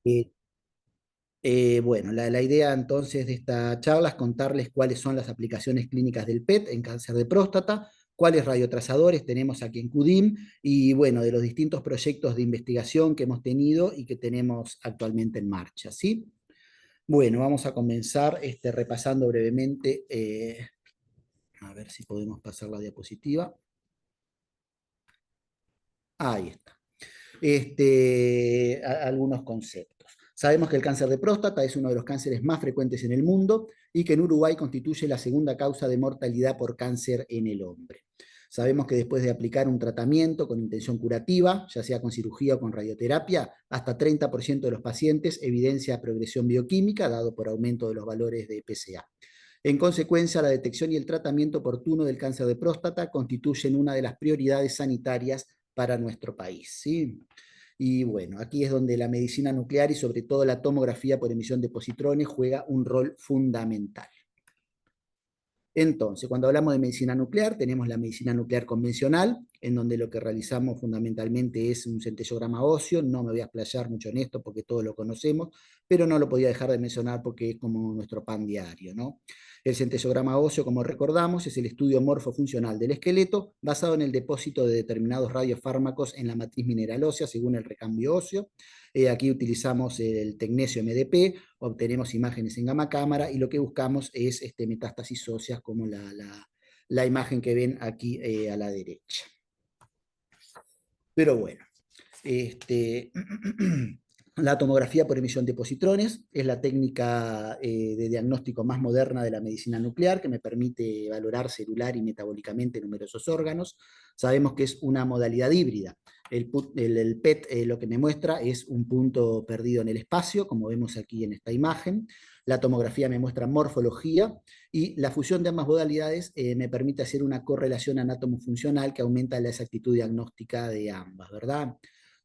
Eh, bueno, la idea entonces de esta charla es contarles cuáles son las aplicaciones clínicas del PET en cáncer de próstata, cuáles radiotrazadores tenemos aquí en CUDIM y bueno, de los distintos proyectos de investigación que hemos tenido y que tenemos actualmente en marcha, ¿sí? Bueno, vamos a comenzar repasando brevemente, a ver si podemos pasar la diapositiva. Ahí está. Algunos conceptos. Sabemos que el cáncer de próstata es uno de los cánceres más frecuentes en el mundo y que en Uruguay constituye la segunda causa de mortalidad por cáncer en el hombre. Sabemos que después de aplicar un tratamiento con intención curativa, ya sea con cirugía o con radioterapia, hasta 30% de los pacientes evidencia progresión bioquímica dado por aumento de los valores de PSA. En consecuencia, la detección y el tratamiento oportuno del cáncer de próstata constituyen una de las prioridades sanitarias para nuestro país, ¿sí? Y bueno, aquí es donde la medicina nuclear y sobre todo la tomografía por emisión de positrones juega un rol fundamental. Entonces, cuando hablamos de medicina nuclear, tenemos la medicina nuclear convencional, en donde lo que realizamos fundamentalmente es un centellograma óseo. No me voy a explayar mucho en esto porque todos lo conocemos, pero no lo podía dejar de mencionar porque es como nuestro pan diario, ¿no? El centellograma óseo, como recordamos, es el estudio morfofuncional del esqueleto basado en el depósito de determinados radiofármacos en la matriz mineral ósea según el recambio óseo. Aquí utilizamos el tecnesio MDP, obtenemos imágenes en gamma cámara y lo que buscamos es metástasis óseas como la imagen que ven aquí a la derecha. Pero bueno, este, la tomografía por emisión de positrones es la técnica de diagnóstico más moderna de la medicina nuclear que me permite valorar celular y metabólicamente numerosos órganos. Sabemos que es una modalidad híbrida. El PET lo que me muestra es un punto perdido en el espacio, como vemos aquí en esta imagen. La tomografía me muestra morfología y la fusión de ambas modalidades me permite hacer una correlación anátomo-funcional que aumenta la exactitud diagnóstica de ambas, ¿verdad?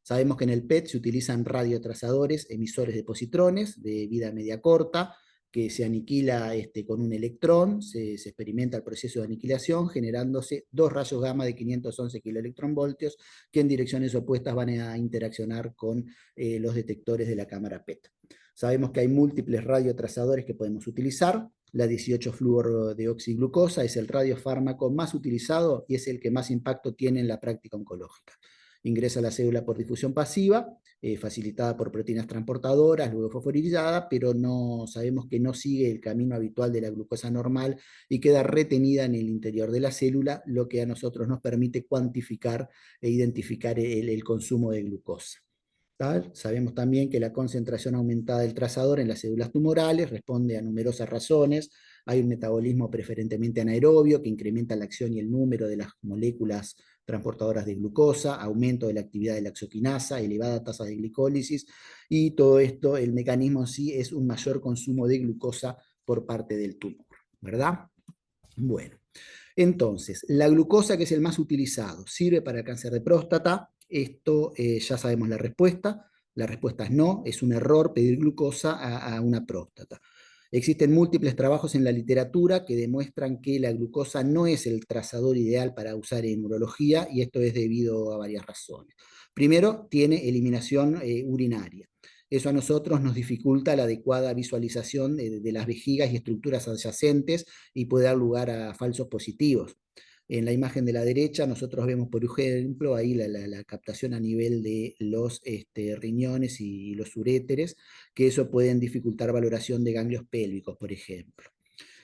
Sabemos que en el PET se utilizan radiotrazadores, emisores de positrones de vida media corta, que se aniquila con un electrón, se experimenta el proceso de aniquilación, generándose dos rayos gamma de 511 kiloelectronvoltios que en direcciones opuestas van a interaccionar con los detectores de la cámara PET. Sabemos que hay múltiples radiotrazadores que podemos utilizar. La 18-fluorodeoxiglucosa es el radiofármaco más utilizado y es el que más impacto tiene en la práctica oncológica. Ingresa a la célula por difusión pasiva, facilitada por proteínas transportadoras, luego fosforilizada, pero no, sabemos que no sigue el camino habitual de la glucosa normal y queda retenida en el interior de la célula, lo que a nosotros nos permite cuantificar e identificar el consumo de glucosa. ¿Tal? Sabemos también que la concentración aumentada del trazador en las células tumorales responde a numerosas razones. Hay un metabolismo preferentemente anaerobio que incrementa la acción y el número de las moléculas transportadoras de glucosa, aumento de la actividad de la exoquinasa, elevada tasa de glicólisis, y todo esto, el mecanismo en sí es un mayor consumo de glucosa por parte del tumor, ¿verdad? Bueno, entonces, la glucosa, que es el más utilizado, ¿sirve para el cáncer de próstata? Esto ya sabemos la respuesta. La respuesta es no, es un error pedir glucosa a una próstata. Existen múltiples trabajos en la literatura que demuestran que la glucosa no es el trazador ideal para usar en urología y esto es debido a varias razones. Primero, tiene eliminación urinaria. Eso a nosotros nos dificulta la adecuada visualización de las vejigas y estructuras adyacentes y puede dar lugar a falsos positivos. En la imagen de la derecha nosotros vemos, por ejemplo, ahí la captación a nivel de los riñones y los uréteres, que eso pueden dificultar valoración de ganglios pélvicos, por ejemplo.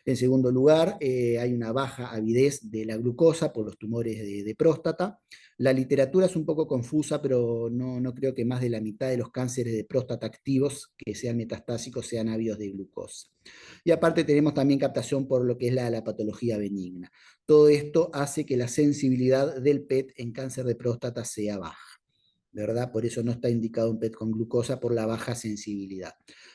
En segundo lugar, hay una baja avidez de la glucosa por los tumores de próstata. La literatura es un poco confusa, pero no creo que más de la mitad de los cánceres de próstata activos que sean metastásicos sean ávidos de glucosa. Y aparte tenemos también captación por lo que es la patología benigna. Todo esto hace que la sensibilidad del PET en cáncer de próstata sea baja, ¿verdad? Por eso no está indicado un PET con glucosa por la baja sensibilidad.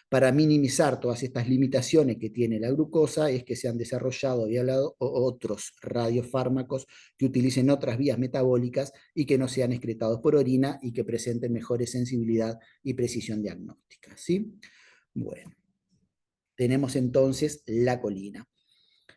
Para minimizar todas estas limitaciones que tiene la glucosa es que se han desarrollado y hablado otros radiofármacos que utilicen otras vías metabólicas y que no sean excretados por orina y que presenten mejores sensibilidad y precisión diagnóstica, ¿sí? Bueno, tenemos entonces la colina.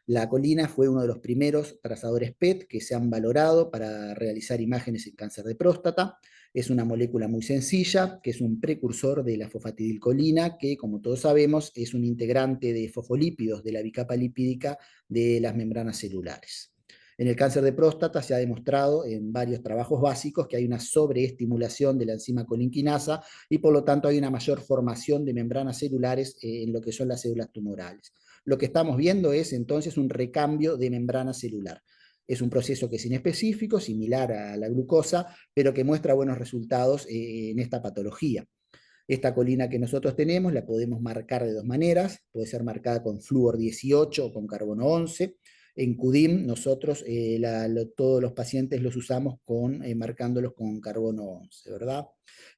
La colina fue uno de los primeros trazadores PET que se han valorado para realizar imágenes en cáncer de próstata. Es una molécula muy sencilla, que es un precursor de la fosfatidilcolina, que, como todos sabemos, es un integrante de fosfolípidos de la bicapa lipídica de las membranas celulares. En el cáncer de próstata se ha demostrado en varios trabajos básicos que hay una sobreestimulación de la enzima colinquinasa y por lo tanto hay una mayor formación de membranas celulares en lo que son las células tumorales. Lo que estamos viendo es entonces un recambio de membrana celular. Es un proceso que es inespecífico, similar a la glucosa, pero que muestra buenos resultados en esta patología. Esta colina que nosotros tenemos la podemos marcar de dos maneras, puede ser marcada con flúor 18 o con carbono 11. En CUDIM nosotros todos los pacientes los usamos marcándolos con carbono 11, ¿verdad?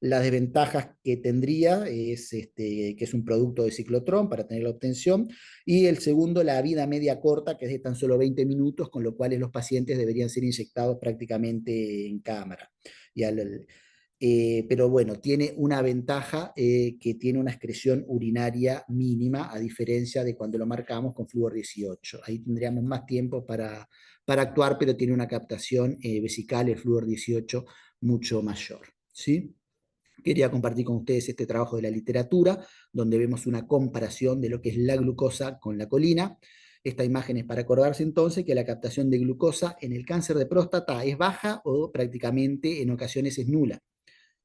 Las desventajas que tendría es que es un producto de ciclotrón para tener la obtención, y el segundo, la vida media corta, que es de tan solo 20 minutos, con lo cual los pacientes deberían ser inyectados prácticamente en cámara. Y pero bueno, tiene una ventaja que tiene una excreción urinaria mínima, a diferencia de cuando lo marcamos con flúor 18. Ahí tendríamos más tiempo para actuar, pero tiene una captación vesical, el flúor 18, mucho mayor, ¿sí? Quería compartir con ustedes este trabajo de la literatura, donde vemos una comparación de lo que es la glucosa con la colina. Esta imagen es para acordarse entonces que la captación de glucosa en el cáncer de próstata es baja o prácticamente en ocasiones es nula.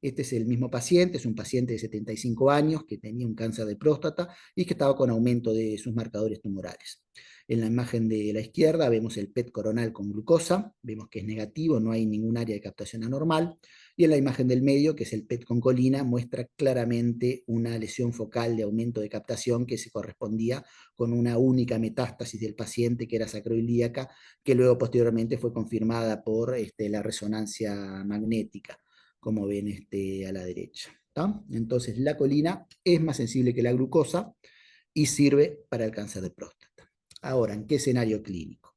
Este es el mismo paciente, es un paciente de 75 años que tenía un cáncer de próstata y que estaba con aumento de sus marcadores tumorales. En la imagen de la izquierda vemos el PET coronal con glucosa, vemos que es negativo, no hay ningún área de captación anormal, y en la imagen del medio, que es el PET con colina, muestra claramente una lesión focal de aumento de captación que se correspondía con una única metástasis del paciente, que era sacroilíaca, que luego posteriormente fue confirmada por la resonancia magnética, como ven a la derecha. ¿Tá? Entonces la colina es más sensible que la glucosa y sirve para el cáncer de próstata. Ahora, ¿en qué escenario clínico?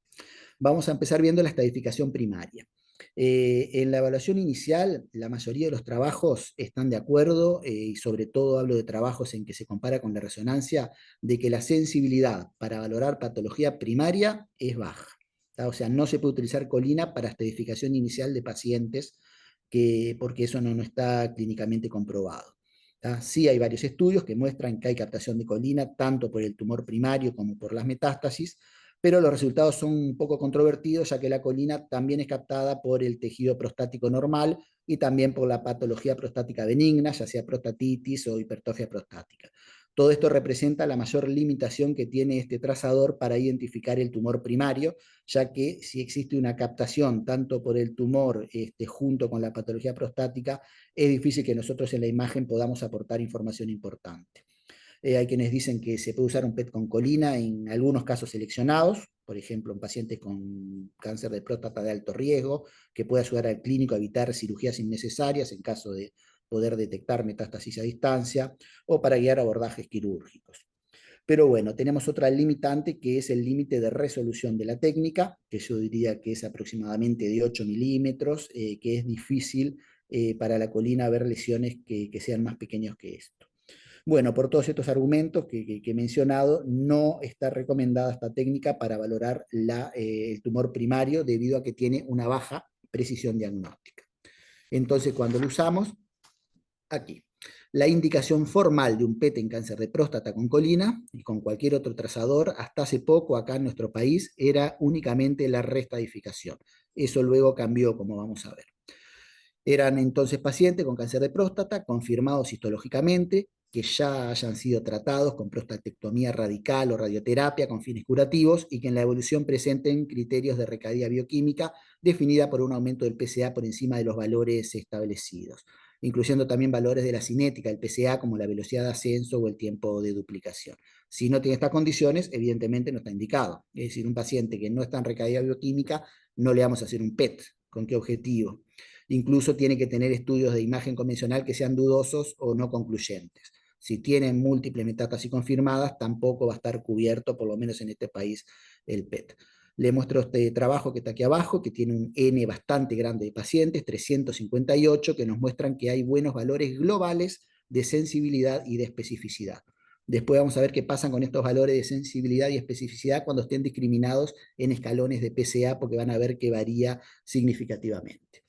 Vamos a empezar viendo la estadificación primaria. En la evaluación inicial, la mayoría de los trabajos están de acuerdo, y sobre todo hablo de trabajos en que se compara con la resonancia, de que la sensibilidad para valorar patología primaria es baja. ¿Tá? O sea, no se puede utilizar colina para estadificación inicial de pacientes porque eso no está clínicamente comprobado. ¿Tá? Sí hay varios estudios que muestran que hay captación de colina tanto por el tumor primario como por las metástasis, pero los resultados son un poco controvertidos, ya que la colina también es captada por el tejido prostático normal y también por la patología prostática benigna, ya sea prostatitis o hipertrofia prostática. Todo esto representa la mayor limitación que tiene este trazador para identificar el tumor primario, ya que si existe una captación tanto por el tumor junto con la patología prostática, es difícil que nosotros en la imagen podamos aportar información importante. Hay quienes dicen que se puede usar un PET con colina en algunos casos seleccionados, por ejemplo, en pacientes con cáncer de próstata de alto riesgo, que puede ayudar al clínico a evitar cirugías innecesarias en caso de poder detectar metástasis a distancia, o para guiar abordajes quirúrgicos. Pero bueno, tenemos otra limitante, que es el límite de resolución de la técnica, que yo diría que es aproximadamente de 8 milímetros, que es difícil para la colina ver lesiones que sean más pequeños que esto. Bueno, por todos estos argumentos que he mencionado, no está recomendada esta técnica para valorar el tumor primario, debido a que tiene una baja precisión diagnóstica. Entonces, cuando lo usamos, aquí, la indicación formal de un PET en cáncer de próstata con colina y con cualquier otro trazador, hasta hace poco acá en nuestro país, era únicamente la restadificación. Eso luego cambió, como vamos a ver. Eran entonces pacientes con cáncer de próstata confirmados histológicamente, que ya hayan sido tratados con prostatectomía radical o radioterapia con fines curativos, y que en la evolución presenten criterios de recaída bioquímica definida por un aumento del PSA por encima de los valores establecidos, incluyendo también valores de la cinética del PSA, como la velocidad de ascenso o el tiempo de duplicación. Si no tiene estas condiciones, evidentemente no está indicado. Es decir, un paciente que no está en recaída bioquímica, no le vamos a hacer un PET. ¿Con qué objetivo? Incluso tiene que tener estudios de imagen convencional que sean dudosos o no concluyentes. Si tienen múltiples metástasis confirmadas, tampoco va a estar cubierto, por lo menos en este país, el PET. Le muestro este trabajo que está aquí abajo, que tiene un N bastante grande de pacientes, 358, que nos muestran que hay buenos valores globales de sensibilidad y de especificidad. Después vamos a ver qué pasa con estos valores de sensibilidad y especificidad cuando estén discriminados en escalones de PSA, porque van a ver que varía significativamente.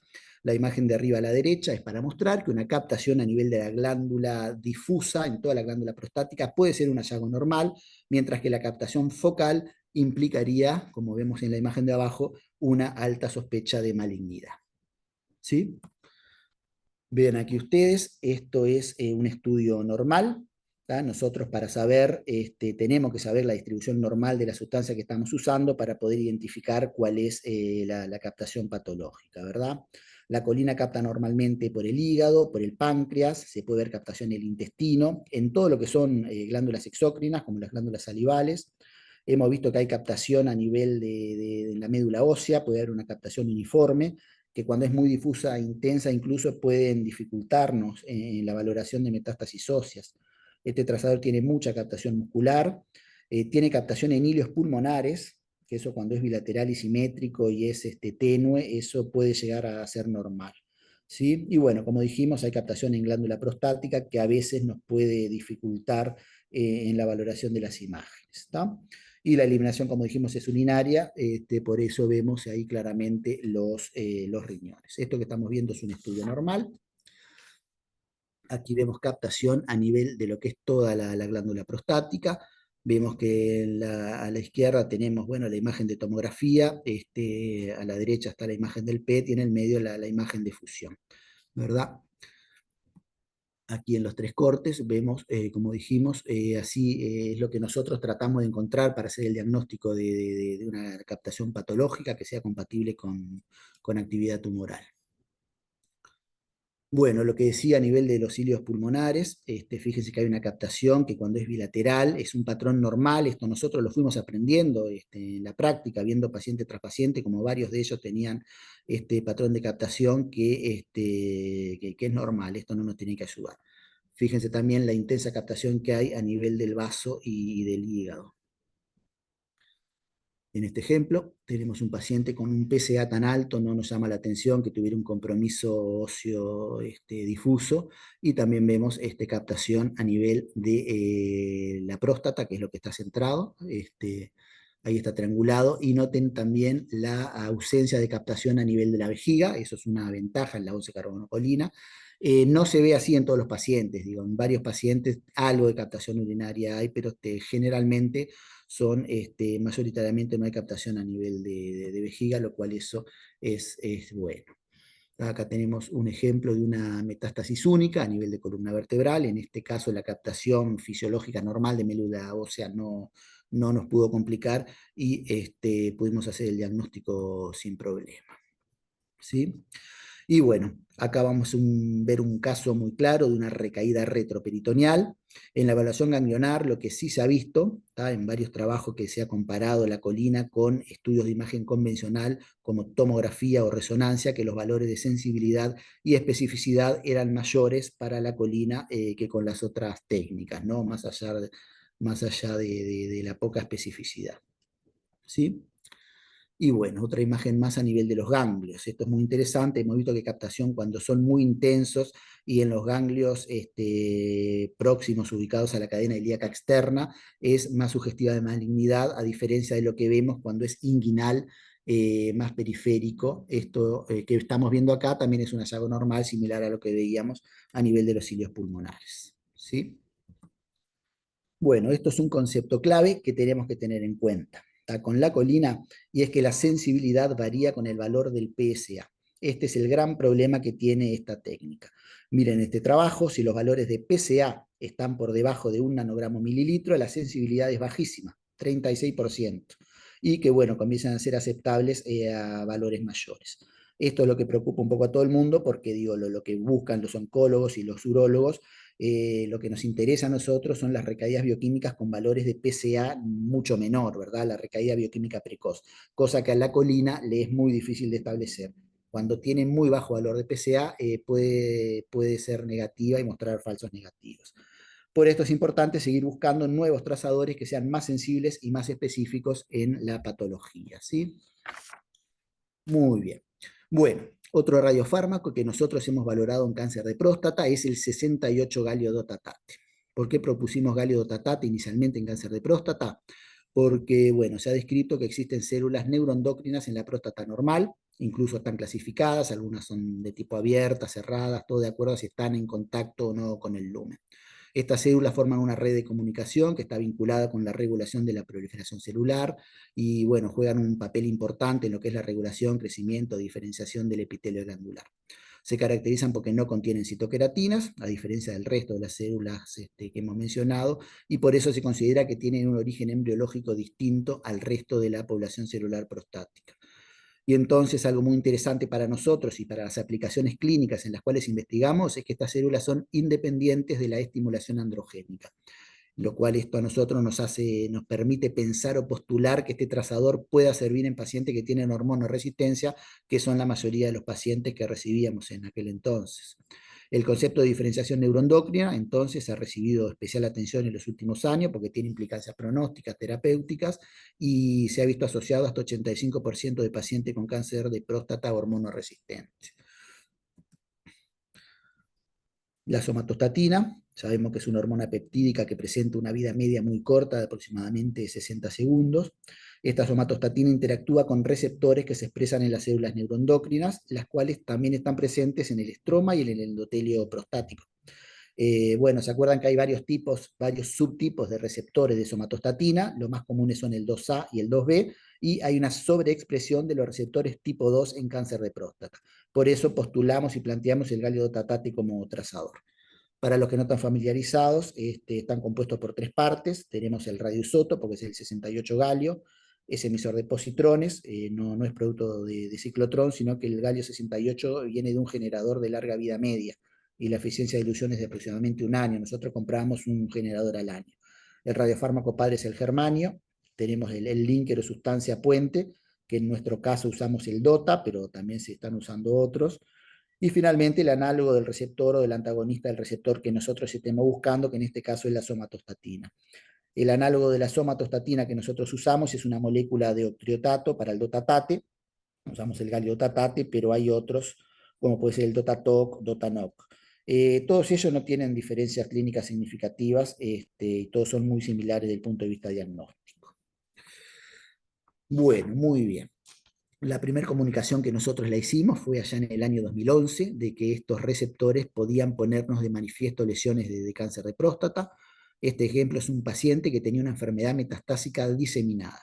La imagen de arriba a la derecha es para mostrar que una captación a nivel de la glándula difusa, en toda la glándula prostática, puede ser un hallazgo normal, mientras que la captación focal implicaría, como vemos en la imagen de abajo, una alta sospecha de malignidad. ¿Sí? Vean aquí ustedes, esto es un estudio normal. ¿Tá? Nosotros para saber, tenemos que saber la distribución normal de la sustancia que estamos usando para poder identificar cuál es la captación patológica, ¿verdad? La colina capta normalmente por el hígado, por el páncreas, se puede ver captación en el intestino, en todo lo que son glándulas exócrinas, como las glándulas salivales. Hemos visto que hay captación a nivel de la médula ósea, puede haber una captación uniforme, que cuando es muy difusa e intensa incluso pueden dificultarnos en la valoración de metástasis óseas. Este trazador tiene mucha captación muscular, tiene captación en hilios pulmonares, que eso cuando es bilateral y simétrico y es tenue, eso puede llegar a ser normal. ¿Sí? Y bueno, como dijimos, hay captación en glándula prostática que a veces nos puede dificultar en la valoración de las imágenes. ¿Está? Y la eliminación, como dijimos, es urinaria, por eso vemos ahí claramente los riñones. Esto que estamos viendo es un estudio normal. Aquí vemos captación a nivel de lo que es toda la glándula prostática. Vemos que a la izquierda tenemos, bueno, la imagen de tomografía, a la derecha está la imagen del PET y en el medio la imagen de fusión, ¿verdad? Aquí en los tres cortes vemos, como dijimos, así es lo que nosotros tratamos de encontrar para hacer el diagnóstico de una captación patológica que sea compatible con actividad tumoral. Bueno, lo que decía a nivel de los cilios pulmonares, fíjense que hay una captación que cuando es bilateral es un patrón normal, esto nosotros lo fuimos aprendiendo en la práctica, viendo paciente tras paciente, como varios de ellos tenían este patrón de captación que es normal, esto no nos tiene que ayudar. Fíjense también la intensa captación que hay a nivel del vaso y del hígado. En este ejemplo, tenemos un paciente con un PSA tan alto, no nos llama la atención que tuviera un compromiso óseo difuso, y también vemos captación a nivel de la próstata, que es lo que está centrado, ahí está triangulado, y noten también la ausencia de captación a nivel de la vejiga, eso es una ventaja en la 11-carbonocolina. No se ve así en todos los pacientes, digo, en varios pacientes algo de captación urinaria hay, pero generalmente son, mayoritariamente no hay captación a nivel de vejiga, lo cual eso es bueno. Acá tenemos un ejemplo de una metástasis única a nivel de columna vertebral, en este caso la captación fisiológica normal de médula ósea no nos pudo complicar y pudimos hacer el diagnóstico sin problema. ¿Sí? Y bueno, acá vamos a ver un caso muy claro de una recaída retroperitoneal. En la evaluación ganglionar, lo que sí se ha visto, en varios trabajos que se ha comparado la colina con estudios de imagen convencional como tomografía o resonancia, que los valores de sensibilidad y especificidad eran mayores para la colina que con las otras técnicas, ¿no? Más allá de la poca especificidad. ¿Sí? Y bueno, otra imagen más a nivel de los ganglios. Esto es muy interesante. Hemos visto que captación cuando son muy intensos y en los ganglios próximos, ubicados a la cadena ilíaca externa, es más sugestiva de malignidad, a diferencia de lo que vemos cuando es inguinal, más periférico. Esto que estamos viendo acá también es un hallazgo normal, similar a lo que veíamos a nivel de los cilios pulmonares. ¿Sí? Bueno, esto es un concepto clave que tenemos que tener en cuenta. Está con la colina, y es que la sensibilidad varía con el valor del PSA. Este es el gran problema que tiene esta técnica. Miren este trabajo, si los valores de PSA están por debajo de 1 nanogramo mililitro, la sensibilidad es bajísima, 36%, y que bueno, comienzan a ser aceptables a valores mayores. Esto es lo que preocupa un poco a todo el mundo, porque digo, lo que buscan los oncólogos y los urólogos, lo que nos interesa a nosotros son las recaídas bioquímicas con valores de PSA mucho menor, ¿verdad? La recaída bioquímica precoz, cosa que a la colina le es muy difícil de establecer. Cuando tiene muy bajo valor de PSA, puede ser negativa y mostrar falsos negativos. Por esto es importante seguir buscando nuevos trazadores que sean más sensibles y más específicos en la patología, ¿sí? Muy bien. Bueno, otro radiofármaco que nosotros hemos valorado en cáncer de próstata es el 68-galiodotatate. ¿Por qué propusimos galiodotatate inicialmente en cáncer de próstata? Porque, bueno, se ha descrito que existen células neuroendocrinas en la próstata normal, incluso están clasificadas, algunas son de tipo abierta, cerradas, todo de acuerdo a si están en contacto o no con el lumen. Estas células forman una red de comunicación que está vinculada con la regulación de la proliferación celular y, bueno, juegan un papel importante en lo que es la regulación, crecimiento, diferenciación del epitelio glandular. Se caracterizan porque no contienen citoqueratinas, a diferencia del resto de las células que hemos mencionado, y por eso se considera que tienen un origen embriológico distinto al resto de la población celular prostática. Y entonces algo muy interesante para nosotros y para las aplicaciones clínicas en las cuales investigamos es que estas células son independientes de la estimulación androgénica, lo cual esto a nosotros nos permite pensar o postular que este trazador pueda servir en pacientes que tienen hormonoresistencia, que son la mayoría de los pacientes que recibíamos en aquel entonces. El concepto de diferenciación neuroendocrina, entonces, ha recibido especial atención en los últimos años porque tiene implicancias pronósticas, terapéuticas, y se ha visto asociado hasta 85% de pacientes con cáncer de próstata hormonoresistente. La somatostatina, sabemos que es una hormona peptídica que presenta una vida media muy corta de aproximadamente 60 segundos. Esta somatostatina interactúa con receptores que se expresan en las células neuroendocrinas, las cuales también están presentes en el estroma y en el endotelio prostático. Bueno, se acuerdan que hay varios subtipos de receptores de somatostatina, los más comunes son el 2A y el 2B, y hay una sobreexpresión de los receptores tipo 2 en cáncer de próstata. Por eso postulamos y planteamos el galio-dotatate como trazador. Para los que no están familiarizados, están compuestos por tres partes. Tenemos el radioisótopo, que es el 68 galio, es emisor de positrones, no es producto de ciclotrón, sino que el galio 68 viene de un generador de larga vida media, y la eficiencia de dilución es de aproximadamente un año. Nosotros compramos un generador al año. El radiofármaco padre es el germanio, tenemos el linker o sustancia puente, que en nuestro caso usamos el DOTA, pero también se están usando otros. Y finalmente el análogo del receptor o del antagonista del receptor que nosotros estemos buscando, que en este caso es la somatostatina. El análogo de la somatostatina que nosotros usamos es una molécula de octriotato para el dotatate, usamos el galiodotatate, pero hay otros, como puede ser el dotatoc, dotanoc. Todos ellos no tienen diferencias clínicas significativas, y todos son muy similares desde el punto de vista diagnóstico. Bueno, muy bien. La primera comunicación que nosotros la hicimos fue allá en el año 2011, de que estos receptores podían ponernos de manifiesto lesiones de cáncer de próstata. Este ejemplo es un paciente que tenía una enfermedad metastásica diseminada.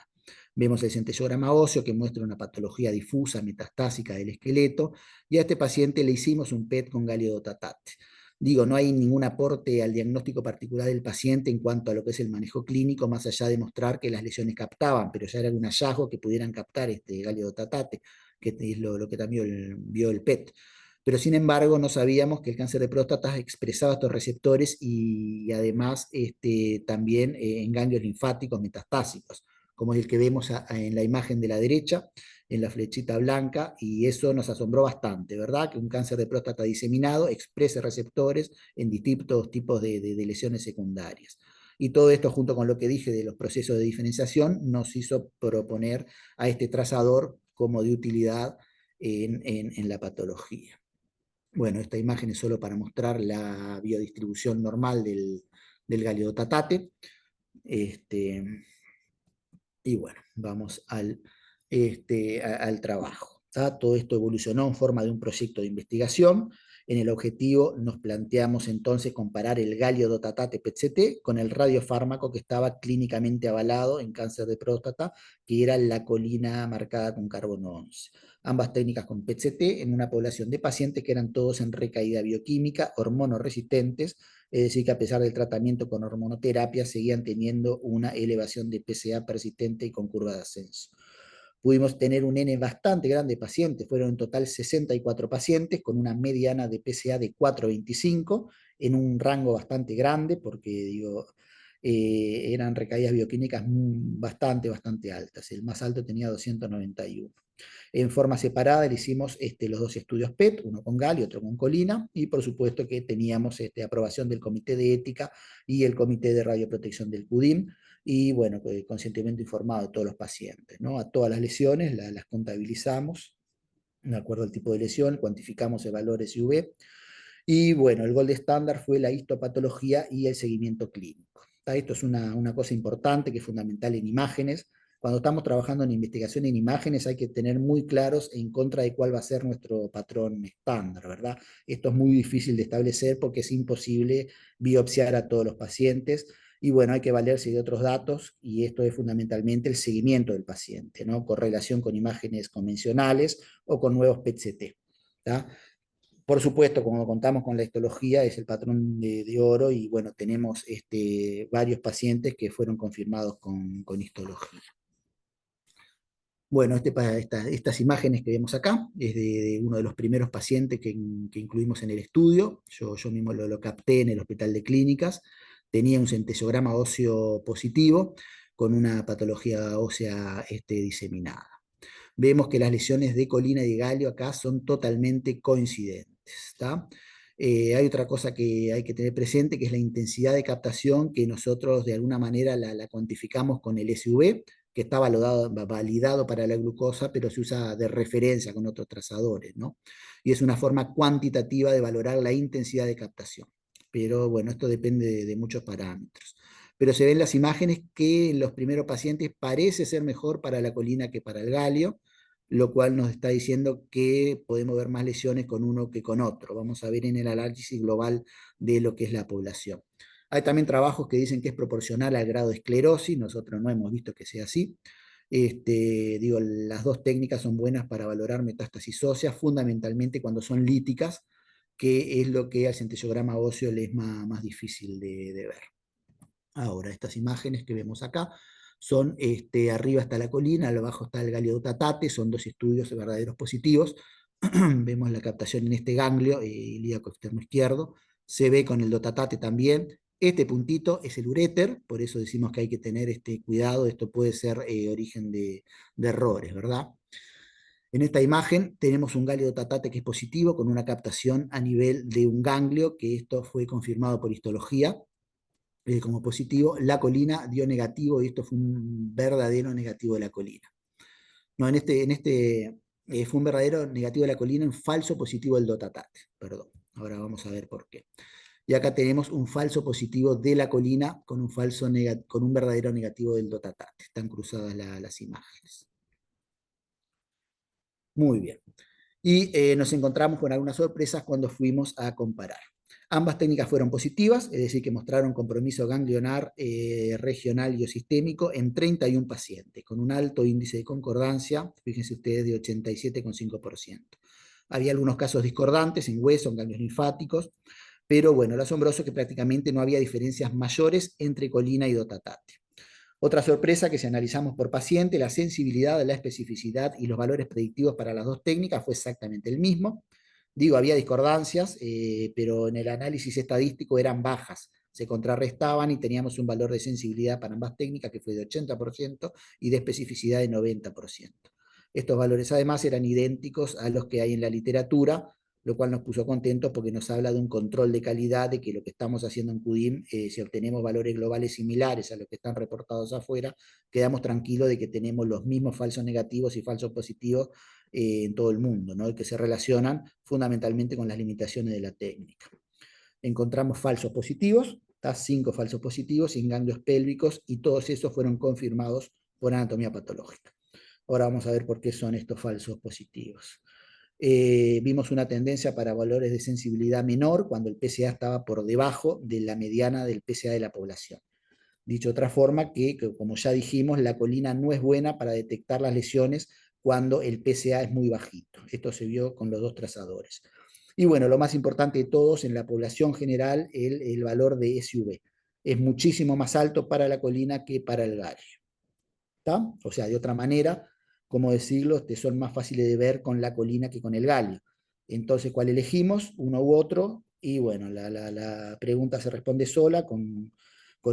Vemos el centellograma óseo que muestra una patología difusa metastásica del esqueleto, y a este paciente le hicimos un PET con galiodotatate. Digo, no hay ningún aporte al diagnóstico particular del paciente en cuanto a lo que es el manejo clínico, más allá de mostrar que las lesiones captaban, pero ya era un hallazgo que pudieran captar este galiodotatate, que es lo que también vio el PET. Pero sin embargo, no sabíamos que el cáncer de próstata expresaba estos receptores y además también en ganglios linfáticos metastásicos, como es el que vemos en la imagen de la derecha, en la flechita blanca, y eso nos asombró bastante, ¿verdad? Que un cáncer de próstata diseminado exprese receptores en distintos tipos de lesiones secundarias. Y todo esto, junto con lo que dije de los procesos de diferenciación, nos hizo proponer a este trazador como de utilidad en la patología. Bueno, esta imagen es solo para mostrar la biodistribución normal del galiodotatate. Y bueno, vamos al trabajo. ¿Tá? Todo esto evolucionó en forma de un proyecto de investigación. En el objetivo nos planteamos entonces comparar el galiodotatate PET-CT con el radiofármaco que estaba clínicamente avalado en cáncer de próstata, que era la colina marcada con carbono 11. Ambas técnicas con PET-CT en una población de pacientes que eran todos en recaída bioquímica, hormonoresistentes, es decir, que a pesar del tratamiento con hormonoterapia seguían teniendo una elevación de PSA persistente y con curva de ascenso. Pudimos tener un N bastante grande de pacientes, fueron en total 64 pacientes con una mediana de PSA de 4,25 en un rango bastante grande, porque digo, eran recaídas bioquímicas bastante altas. El más alto tenía 291. En forma separada le hicimos los dos estudios PET, uno con GAL y otro con colina, y por supuesto que teníamos aprobación del Comité de Ética y el Comité de Radioprotección del CUDIM, y bueno, conscientemente informado de todos los pacientes, ¿no? A todas las lesiones las contabilizamos, de acuerdo al tipo de lesión, cuantificamos el valor SUV, y bueno, el gold estándar fue la histopatología y el seguimiento clínico. Esto es una cosa importante que es fundamental en imágenes, cuando estamos trabajando en investigación en imágenes hay que tener muy claros en contra de cuál va a ser nuestro patrón estándar, ¿verdad? Esto es muy difícil de establecer porque es imposible biopsiar a todos los pacientes y bueno, hay que valerse de otros datos y esto es fundamentalmente el seguimiento del paciente, ¿no? Correlación con imágenes convencionales o con nuevos PET-CT. Por supuesto, como contamos con la histología, es el patrón de oro y bueno, tenemos varios pacientes que fueron confirmados con histología. Bueno, estas imágenes que vemos acá es de uno de los primeros pacientes que incluimos en el estudio. Yo mismo lo capté en el Hospital de Clínicas. Tenía un centellograma óseo positivo con una patología ósea diseminada. Vemos que las lesiones de colina y de galio acá son totalmente coincidentes. ¿Tá? Hay otra cosa que hay que tener presente, que es la intensidad de captación, que nosotros de alguna manera la cuantificamos con el SV, que está validado para la glucosa, pero se usa de referencia con otros trazadores, ¿no? Y es una forma cuantitativa de valorar la intensidad de captación. Pero bueno, esto depende de muchos parámetros. Pero se ven las imágenes que en los primeros pacientes parece ser mejor para la colina que para el galio, lo cual nos está diciendo que podemos ver más lesiones con uno que con otro. Vamos a ver en el análisis global de lo que es la población. Hay también trabajos que dicen que es proporcional al grado de esclerosis, nosotros no hemos visto que sea así. Digo, las dos técnicas son buenas para valorar metástasis óseas, fundamentalmente cuando son líticas, que es lo que al centellograma óseo le es más difícil de ver. Ahora, estas imágenes que vemos acá son, arriba está la colina, abajo está el galio dotatate, son dos estudios verdaderos positivos. Vemos la captación en este ganglio ilíaco externo izquierdo, se ve con el dotatate también. Este puntito es el uréter, por eso decimos que hay que tener cuidado, esto puede ser origen de errores, ¿verdad? En esta imagen tenemos un galio dotatate que es positivo, con una captación a nivel de un ganglio, que esto fue confirmado por histología, como positivo. La colina dio negativo y esto fue un verdadero negativo de la colina. No, fue un verdadero negativo de la colina, un falso positivo del dotatate, perdón. Ahora vamos a ver por qué. Y acá tenemos un falso positivo de la colina con un verdadero negativo del dotatate. Están cruzadas las imágenes. Muy bien. Y nos encontramos con algunas sorpresas cuando fuimos a comparar. Ambas técnicas fueron positivas, es decir, que mostraron compromiso ganglionar regional y o sistémico en 31 pacientes, con un alto índice de concordancia, fíjense ustedes, de 87,5%. Había algunos casos discordantes en hueso, en ganglios linfáticos, pero bueno, lo asombroso es que prácticamente no había diferencias mayores entre colina y dotatate. Otra sorpresa que si analizamos por paciente, la sensibilidad, la especificidad y los valores predictivos para las dos técnicas fue exactamente el mismo. Digo, había discordancias, pero en el análisis estadístico eran bajas, se contrarrestaban y teníamos un valor de sensibilidad para ambas técnicas que fue de 80% y de especificidad de 90%. Estos valores además eran idénticos a los que hay en la literatura, lo cual nos puso contentos porque nos habla de un control de calidad, de que lo que estamos haciendo en CUDIM, si obtenemos valores globales similares a los que están reportados afuera, quedamos tranquilos de que tenemos los mismos falsos negativos y falsos positivos en todo el mundo, ¿no? Y que se relacionan fundamentalmente con las limitaciones de la técnica. Encontramos falsos positivos, 5 falsos positivos en ganglios pélvicos, y todos esos fueron confirmados por anatomía patológica. Ahora vamos a ver por qué son estos falsos positivos. Vimos una tendencia para valores de sensibilidad menor cuando el PSA estaba por debajo de la mediana del PSA de la población. Dicho de otra forma, que como ya dijimos, la colina no es buena para detectar las lesiones cuando el PSA es muy bajito. Esto se vio con los dos trazadores. Y bueno, lo más importante de todos, en la población general, el valor de SV es muchísimo más alto para la colina que para el galio. ¿Está? O sea, de otra manera, como decirlo, son más fáciles de ver con la colina que con el galio. Entonces, ¿cuál elegimos? Uno u otro. Y bueno, la pregunta se responde sola con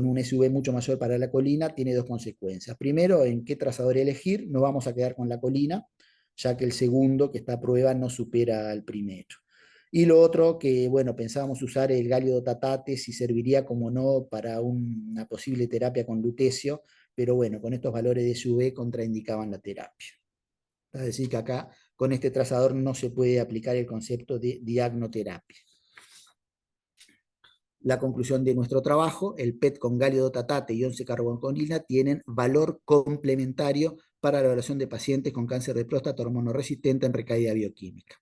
un SV mucho mayor para la colina. Tiene dos consecuencias. Primero, en qué trazador elegir. No vamos a quedar con la colina, ya que el segundo que está a prueba no supera al primero. Y lo otro, que bueno, pensábamos usar el galio dotatate, si serviría como no para una posible terapia con lutecio, pero bueno, con estos valores de SV contraindicaban la terapia. Es decir, que acá con este trazador no se puede aplicar el concepto de diagnoterapia. La conclusión de nuestro trabajo: el PET con galio-dotatate y 11-carboncolina tienen valor complementario para la evaluación de pacientes con cáncer de próstata hormonorresistente en recaída bioquímica.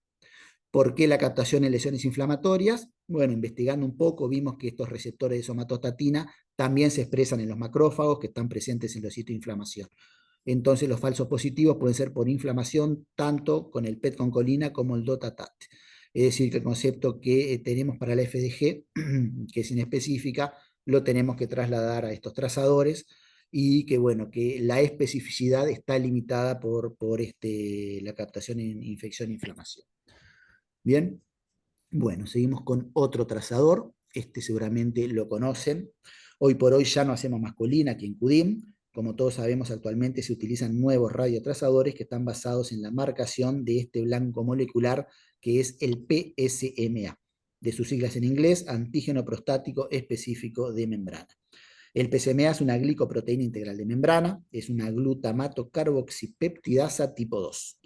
¿Por qué la captación en lesiones inflamatorias? Bueno, investigando un poco vimos que estos receptores de somatostatina también se expresan en los macrófagos que están presentes en los sitios de inflamación. Entonces los falsos positivos pueden ser por inflamación tanto con el PET con colina como el dotatate. Es decir, que el concepto que tenemos para la FDG, que es inespecífica, lo tenemos que trasladar a estos trazadores, y que bueno, que la especificidad está limitada por la captación en infección e inflamación. Bien, bueno, seguimos con otro trazador. Este seguramente lo conocen. Hoy por hoy ya no hacemos más colina que en CUDIM. Como todos sabemos, actualmente se utilizan nuevos radiotrazadores que están basados en la marcación de este blanco molecular que es el PSMA, de sus siglas en inglés, antígeno prostático específico de membrana. El PSMA es una glicoproteína integral de membrana, es una glutamato carboxipeptidasa tipo 2.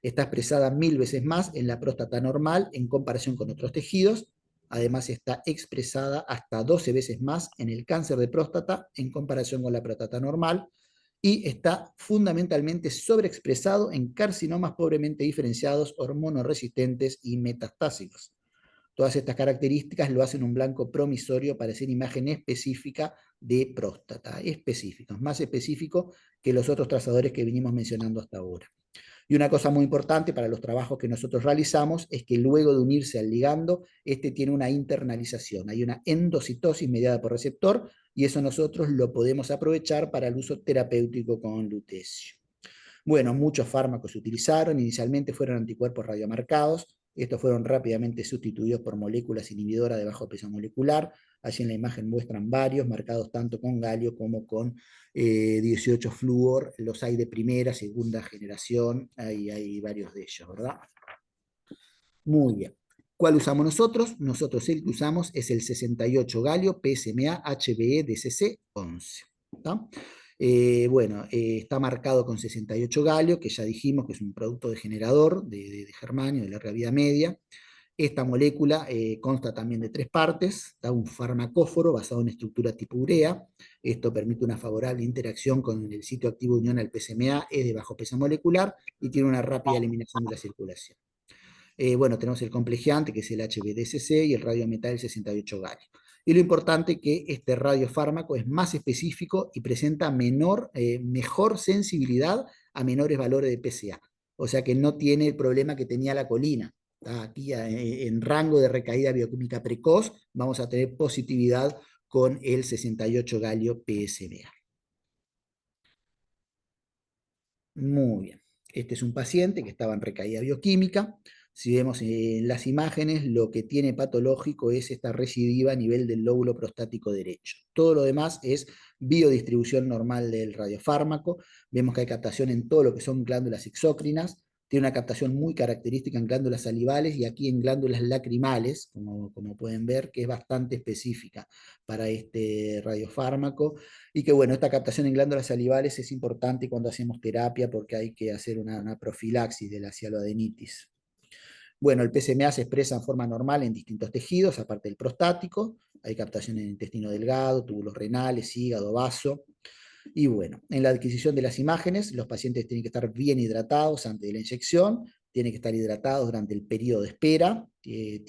Está expresada 1000 veces más en la próstata normal en comparación con otros tejidos. Además está expresada hasta 12 veces más en el cáncer de próstata en comparación con la próstata normal, y está fundamentalmente sobreexpresado en carcinomas pobremente diferenciados, hormonoresistentes y metastásicos. Todas estas características lo hacen un blanco promisorio para hacer imagen específica de próstata, específico, más específico que los otros trazadores que venimos mencionando hasta ahora. Y una cosa muy importante para los trabajos que nosotros realizamos es que luego de unirse al ligando, este tiene una internalización, hay una endocitosis mediada por receptor, y eso nosotros lo podemos aprovechar para el uso terapéutico con lutecio. Bueno, muchos fármacos se utilizaron, inicialmente fueron anticuerpos radiomarcados, estos fueron rápidamente sustituidos por moléculas inhibidoras de bajo peso molecular. Allí en la imagen muestran varios, marcados tanto con galio como con 18 flúor. Los hay de primera, segunda generación, hay varios de ellos, ¿verdad? Muy bien. ¿Cuál usamos nosotros? Nosotros el que usamos es el 68 galio PSMA HBE DCC 11. ¿Está? Bueno, está marcado con 68 galio, que ya dijimos que es un producto degenerador de germanio, de larga vida media. Esta molécula consta también de 3 partes. Está un farmacóforo basado en estructura tipo urea. Esto permite una favorable interacción con el sitio activo de unión al PSMA, es de bajo peso molecular y tiene una rápida eliminación de la circulación. Bueno, tenemos el complejiante, que es el HBDCC, y el radiometal, el 68 galio. Y lo importante es que este radiofármaco es más específico y presenta mejor sensibilidad a menores valores de PSA. O sea que no tiene el problema que tenía la colina. Está aquí en rango de recaída bioquímica precoz, vamos a tener positividad con el 68 galio PSMA. Muy bien. Este es un paciente que estaba en recaída bioquímica. Si vemos en las imágenes, lo que tiene patológico es esta recidiva a nivel del lóbulo prostático derecho. Todo lo demás es biodistribución normal del radiofármaco. Vemos que hay captación en todo lo que son glándulas exócrinas. Tiene una captación muy característica en glándulas salivales y aquí en glándulas lacrimales, como pueden ver, que es bastante específica para este radiofármaco. Y que bueno, esta captación en glándulas salivales es importante cuando hacemos terapia porque hay que hacer una profilaxis de la cialoadenitis. Bueno, el PSMA se expresa en forma normal en distintos tejidos, aparte del prostático. Hay captación en el intestino delgado, túbulos renales, hígado, vaso. Y bueno, en la adquisición de las imágenes, los pacientes tienen que estar bien hidratados antes de la inyección, tienen que estar hidratados durante el periodo de espera,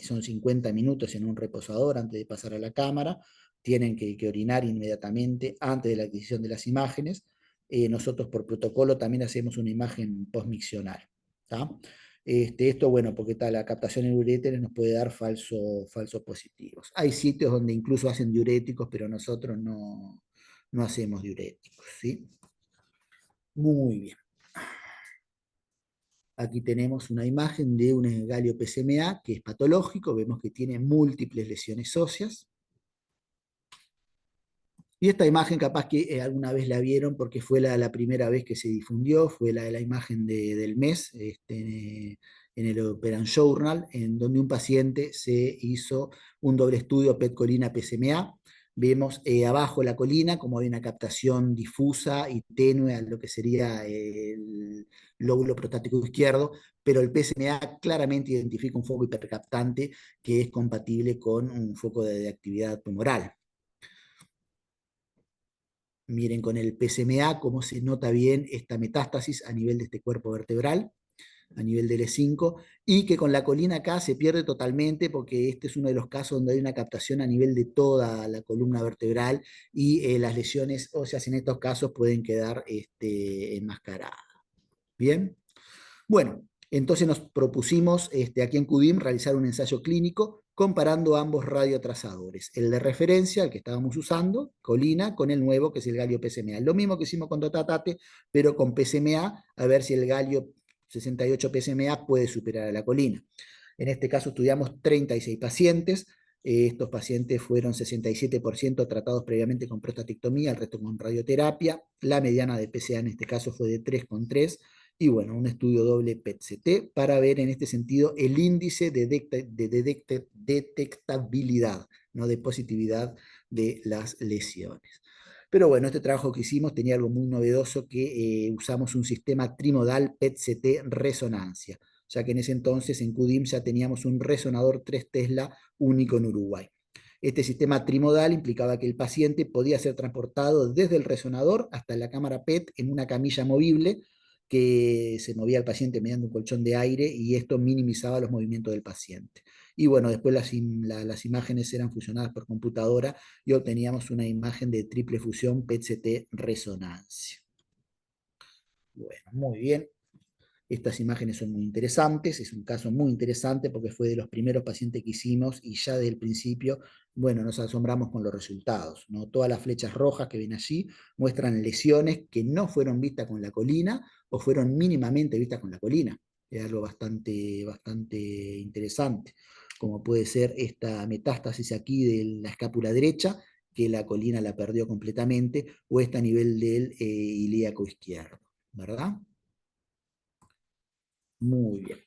son 50 minutos en un reposador antes de pasar a la cámara, tienen que orinar inmediatamente antes de la adquisición de las imágenes. Nosotros por protocolo también hacemos una imagen postmiccional. Esto, bueno, porque la captación en uréteres nos puede dar falsos positivos. Hay sitios donde incluso hacen diuréticos, pero nosotros no hacemos diuréticos, ¿sí? Muy bien. Aquí tenemos una imagen de un galio PSMA que es patológico, vemos que tiene múltiples lesiones óseas. Y esta imagen capaz que alguna vez la vieron porque fue la primera vez que se difundió, fue la imagen del mes, en el Operation Journal, en donde un paciente se hizo un doble estudio PET-colina PSMA. Vemos abajo la colina como hay una captación difusa y tenue a lo que sería el lóbulo prostático izquierdo, pero el PSMA claramente identifica un foco hipercaptante que es compatible con un foco de actividad tumoral. Miren con el PSMA cómo se nota bien esta metástasis a nivel de este cuerpo vertebral, a nivel del E5, y que con la colina acá se pierde totalmente porque este es uno de los casos donde hay una captación a nivel de toda la columna vertebral y las lesiones óseas en estos casos pueden quedar enmascaradas. Bien. Bueno, entonces nos propusimos aquí en CUDIM realizar un ensayo clínico comparando ambos radiotrazadores, el de referencia, el que estábamos usando, colina, con el nuevo, que es el galio PSMA. Lo mismo que hicimos con Dotatate, pero con PSMA, a ver si el galio 68 PSMA puede superar a la colina. En este caso estudiamos 36 pacientes, estos pacientes fueron 67% tratados previamente con prostatectomía, el resto con radioterapia, la mediana de PSA en este caso fue de 3,3, y bueno, un estudio doble PET-CT para ver en este sentido el índice de detectabilidad, no de positividad de las lesiones. Pero bueno, este trabajo que hicimos tenía algo muy novedoso que usamos un sistema trimodal PET-CT resonancia, ya que en ese entonces en CUDIM ya teníamos un resonador 3 Tesla único en Uruguay. Este sistema trimodal implicaba que el paciente podía ser transportado desde el resonador hasta la cámara PET en una camilla movible que se movía el paciente mediante un colchón de aire y esto minimizaba los movimientos del paciente. Y bueno, después las imágenes eran fusionadas por computadora y obteníamos una imagen de triple fusión PET-CT resonancia. Bueno, muy bien. Estas imágenes son muy interesantes, es un caso muy interesante porque fue de los primeros pacientes que hicimos y ya desde el principio, bueno, nos asombramos con los resultados, ¿no? Todas las flechas rojas que ven allí muestran lesiones que no fueron vistas con la colina o fueron mínimamente vistas con la colina. Es algo bastante interesante, como puede ser esta metástasis aquí de la escápula derecha, que la colina la perdió completamente, o esta a nivel del ilíaco izquierdo, ¿verdad? Muy bien.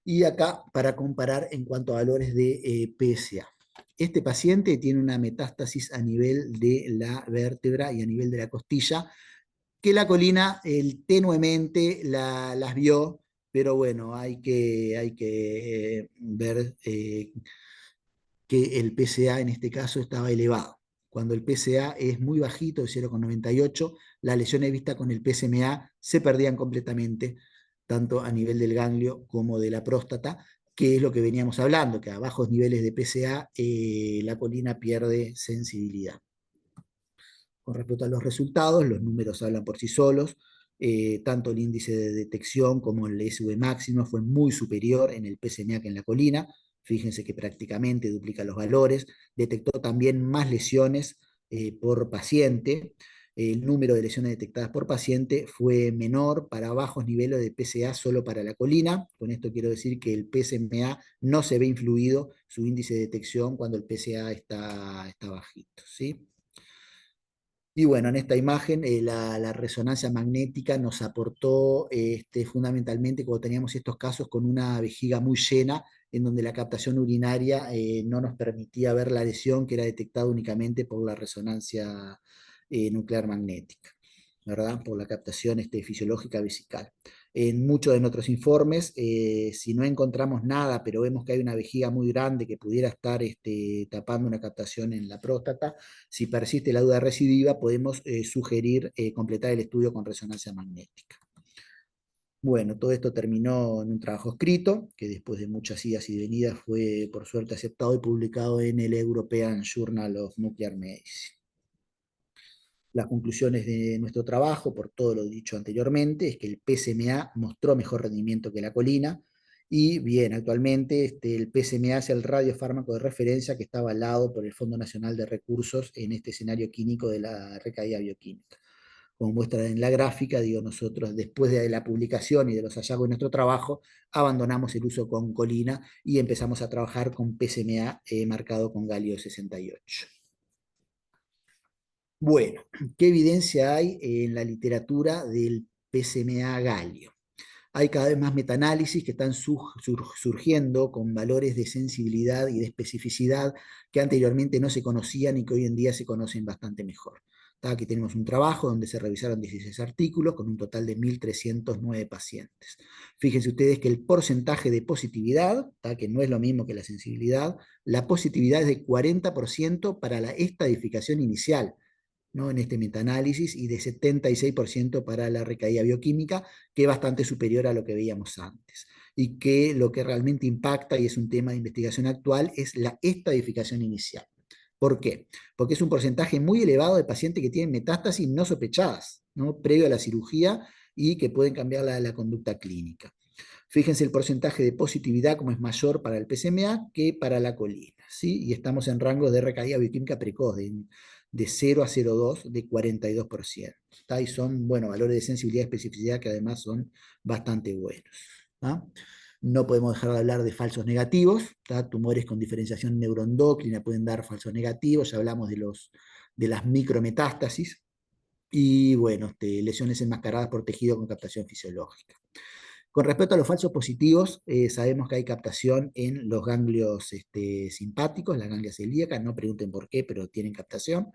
Y acá para comparar en cuanto a valores de PSA. Este paciente tiene una metástasis a nivel de la vértebra y a nivel de la costilla, que la colina tenuemente las vio, pero bueno, hay que ver que el PSA en este caso estaba elevado. Cuando el PSA es muy bajito, de 0,98, las lesiones vistas con el PSMA se perdían completamente, tanto a nivel del ganglio como de la próstata, que es lo que veníamos hablando, que a bajos niveles de PSA la colina pierde sensibilidad. Con respecto a los resultados, los números hablan por sí solos, tanto el índice de detección como el SV máximo fue muy superior en el PSMA que en la colina, fíjense que prácticamente duplica los valores, detectó también más lesiones por paciente, el número de lesiones detectadas por paciente fue menor para bajos niveles de PSA solo para la colina, con esto quiero decir que el PSMA no se ve influido su índice de detección cuando el PSA está bajito, ¿sí? Y bueno, en esta imagen la resonancia magnética nos aportó fundamentalmente cuando teníamos estos casos con una vejiga muy llena, en donde la captación urinaria no nos permitía ver la lesión que era detectada únicamente por la resonancia nuclear magnética, ¿verdad? Por la captación fisiológica vesical. En muchos de nuestros informes, si no encontramos nada, pero vemos que hay una vejiga muy grande que pudiera estar tapando una captación en la próstata, si persiste la duda recidiva, podemos sugerir completar el estudio con resonancia magnética. Bueno, todo esto terminó en un trabajo escrito, que después de muchas idas y venidas fue por suerte aceptado y publicado en el European Journal of Nuclear Medicine. Las conclusiones de nuestro trabajo, por todo lo dicho anteriormente, es que el PSMA mostró mejor rendimiento que la colina, y bien, actualmente el PSMA es el radiofármaco de referencia que está avalado por el Fondo Nacional de Recursos en este escenario clínico de la recaída bioquímica. Como muestra en la gráfica, digo, nosotros después de la publicación y de los hallazgos de nuestro trabajo, abandonamos el uso con colina y empezamos a trabajar con PSMA marcado con galio 68. Bueno, ¿qué evidencia hay en la literatura del PSMA galio? Hay cada vez más metaanálisis que están surgiendo con valores de sensibilidad y de especificidad que anteriormente no se conocían y que hoy en día se conocen bastante mejor. Aquí tenemos un trabajo donde se revisaron 16 artículos con un total de 1.309 pacientes. Fíjense ustedes que el porcentaje de positividad, que no es lo mismo que la sensibilidad, la positividad es de 40% para la estadificación inicial, ¿no? En este metaanálisis, y de 76% para la recaída bioquímica, que es bastante superior a lo que veíamos antes. Y que lo que realmente impacta, y es un tema de investigación actual, es la estadificación inicial. ¿Por qué? Porque es un porcentaje muy elevado de pacientes que tienen metástasis no sospechadas, ¿no? Previo a la cirugía, y que pueden cambiar la conducta clínica. Fíjense el porcentaje de positividad como es mayor para el PSMA que para la colina, ¿sí? Y estamos en rangos de recaída bioquímica precoz de 0 a 0,2 de 42%. ¿Tá? Y son, bueno, valores de sensibilidad y especificidad que además son bastante buenos. ¿Tá? No podemos dejar de hablar de falsos negativos. ¿Tá? Tumores con diferenciación neuroendocrina pueden dar falsos negativos. Ya hablamos de las micrometástasis. Y bueno, lesiones enmascaradas por tejido con captación fisiológica. Con respecto a los falsos positivos, sabemos que hay captación en los ganglios simpáticos, la ganglia celíaca, no pregunten por qué, pero tienen captación.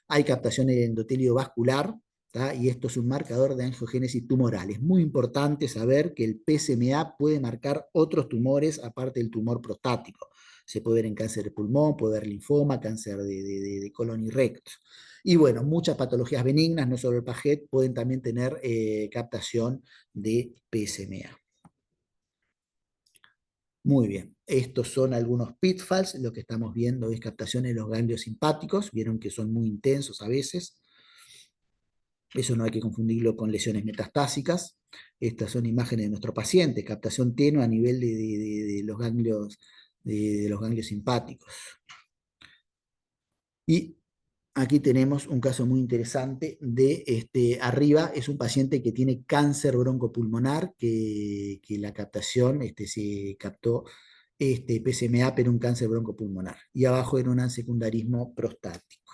Hay captación en el endotelio vascular, ¿tá? Y esto es un marcador de angiogénesis tumoral. Es muy importante saber que el PSMA puede marcar otros tumores aparte del tumor prostático. Se puede ver en cáncer de pulmón, puede haber linfoma, cáncer de colon y recto. Y bueno, muchas patologías benignas, no solo el Paget, pueden también tener captación de PSMA. Muy bien, estos son algunos pitfalls. Lo que estamos viendo es captación en los ganglios simpáticos. Vieron que son muy intensos a veces. Eso no hay que confundirlo con lesiones metastásicas. Estas son imágenes de nuestro paciente, captación tenue a nivel de los ganglios, de los ganglios simpáticos. Y aquí tenemos un caso muy interesante de arriba, es un paciente que tiene cáncer broncopulmonar, que la captación se captó PSMA, pero un cáncer broncopulmonar. Y abajo era un secundarismo prostático.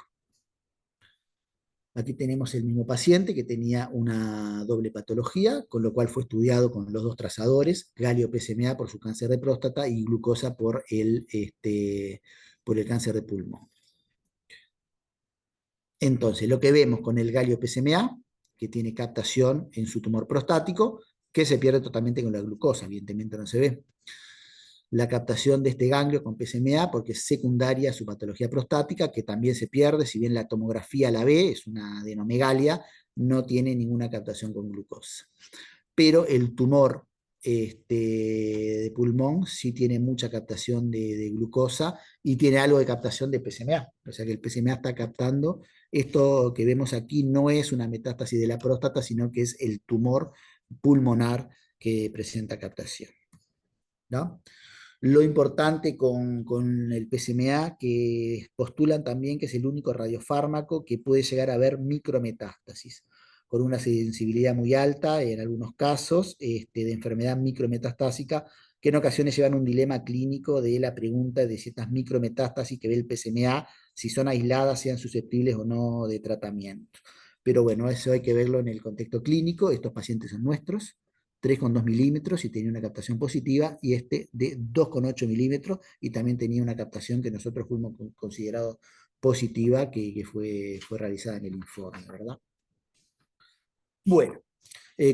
Aquí tenemos el mismo paciente que tenía una doble patología, con lo cual fue estudiado con los dos trazadores, galio PSMA por su cáncer de próstata y glucosa por el cáncer de pulmón. Entonces, lo que vemos con el galio PSMA, que tiene captación en su tumor prostático, que se pierde totalmente con la glucosa, evidentemente no se ve. La captación de este ganglio con PSMA, porque es secundaria a su patología prostática, que también se pierde, si bien la tomografía la ve, es una adenomegalia, no tiene ninguna captación con glucosa. Pero el tumor de pulmón sí tiene mucha captación de glucosa y tiene algo de captación de PSMA, o sea que el PSMA está captando. Esto que vemos aquí no es una metástasis de la próstata, sino que es el tumor pulmonar que presenta captación, ¿no? Lo importante con el PSMA, que postulan también que es el único radiofármaco que puede llegar a ver micrometástasis, con una sensibilidad muy alta en algunos casos de enfermedad micrometastásica, que en ocasiones llevan un dilema clínico de la pregunta de si estas micrometástasis que ve el PSMA, si son aisladas, sean susceptibles o no de tratamiento. Pero bueno, eso hay que verlo en el contexto clínico. Estos pacientes son nuestros. 3,2 milímetros y tenía una captación positiva, y este de 2,8 milímetros, y también tenía una captación que nosotros fuimos considerado positiva, que fue realizada en el informe, ¿verdad? Bueno,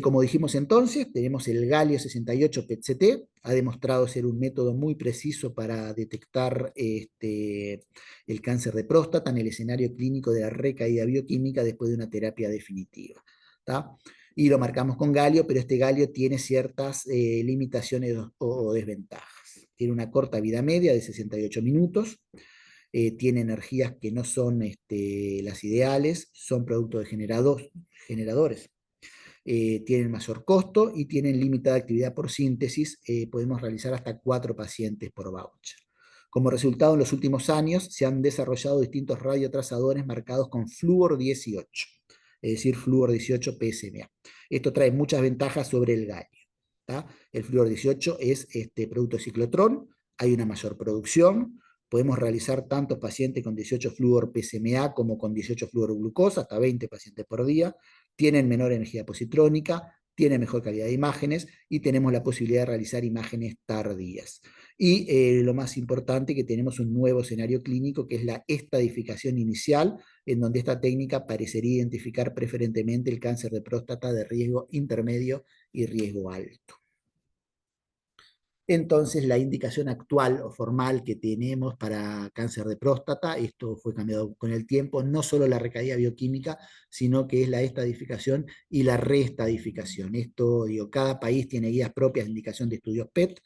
como dijimos entonces, tenemos el galio 68 PET-CT, ha demostrado ser un método muy preciso para detectar el cáncer de próstata en el escenario clínico de la recaída bioquímica después de una terapia definitiva. ¿Tá? Y lo marcamos con galio, pero este galio tiene ciertas limitaciones o desventajas. Tiene una corta vida media de 68 minutos, tiene energías que no son las ideales, son productos de generadores, tienen mayor costo y tienen limitada actividad por síntesis. Podemos realizar hasta 4 pacientes por voucher. Como resultado, en los últimos años se han desarrollado distintos radiotrazadores marcados con flúor 18, es decir, flúor 18 PSMA. Esto trae muchas ventajas sobre el galio. ¿Tá? El flúor 18 es producto ciclotrón, hay una mayor producción, podemos realizar tantos pacientes con 18 flúor PSMA como con 18 flúor glucosa, hasta 20 pacientes por día, tienen menor energía positrónica, tiene mejor calidad de imágenes y tenemos la posibilidad de realizar imágenes tardías. Y lo más importante, que tenemos un nuevo escenario clínico, que es la estadificación inicial, en donde esta técnica parecería identificar preferentemente el cáncer de próstata de riesgo intermedio y riesgo alto. Entonces, la indicación actual o formal que tenemos para cáncer de próstata, esto fue cambiado con el tiempo, no solo la recaída bioquímica, sino que es la estadificación y la reestadificación. Esto, digo, cada país tiene guías propias de indicación de estudios PET.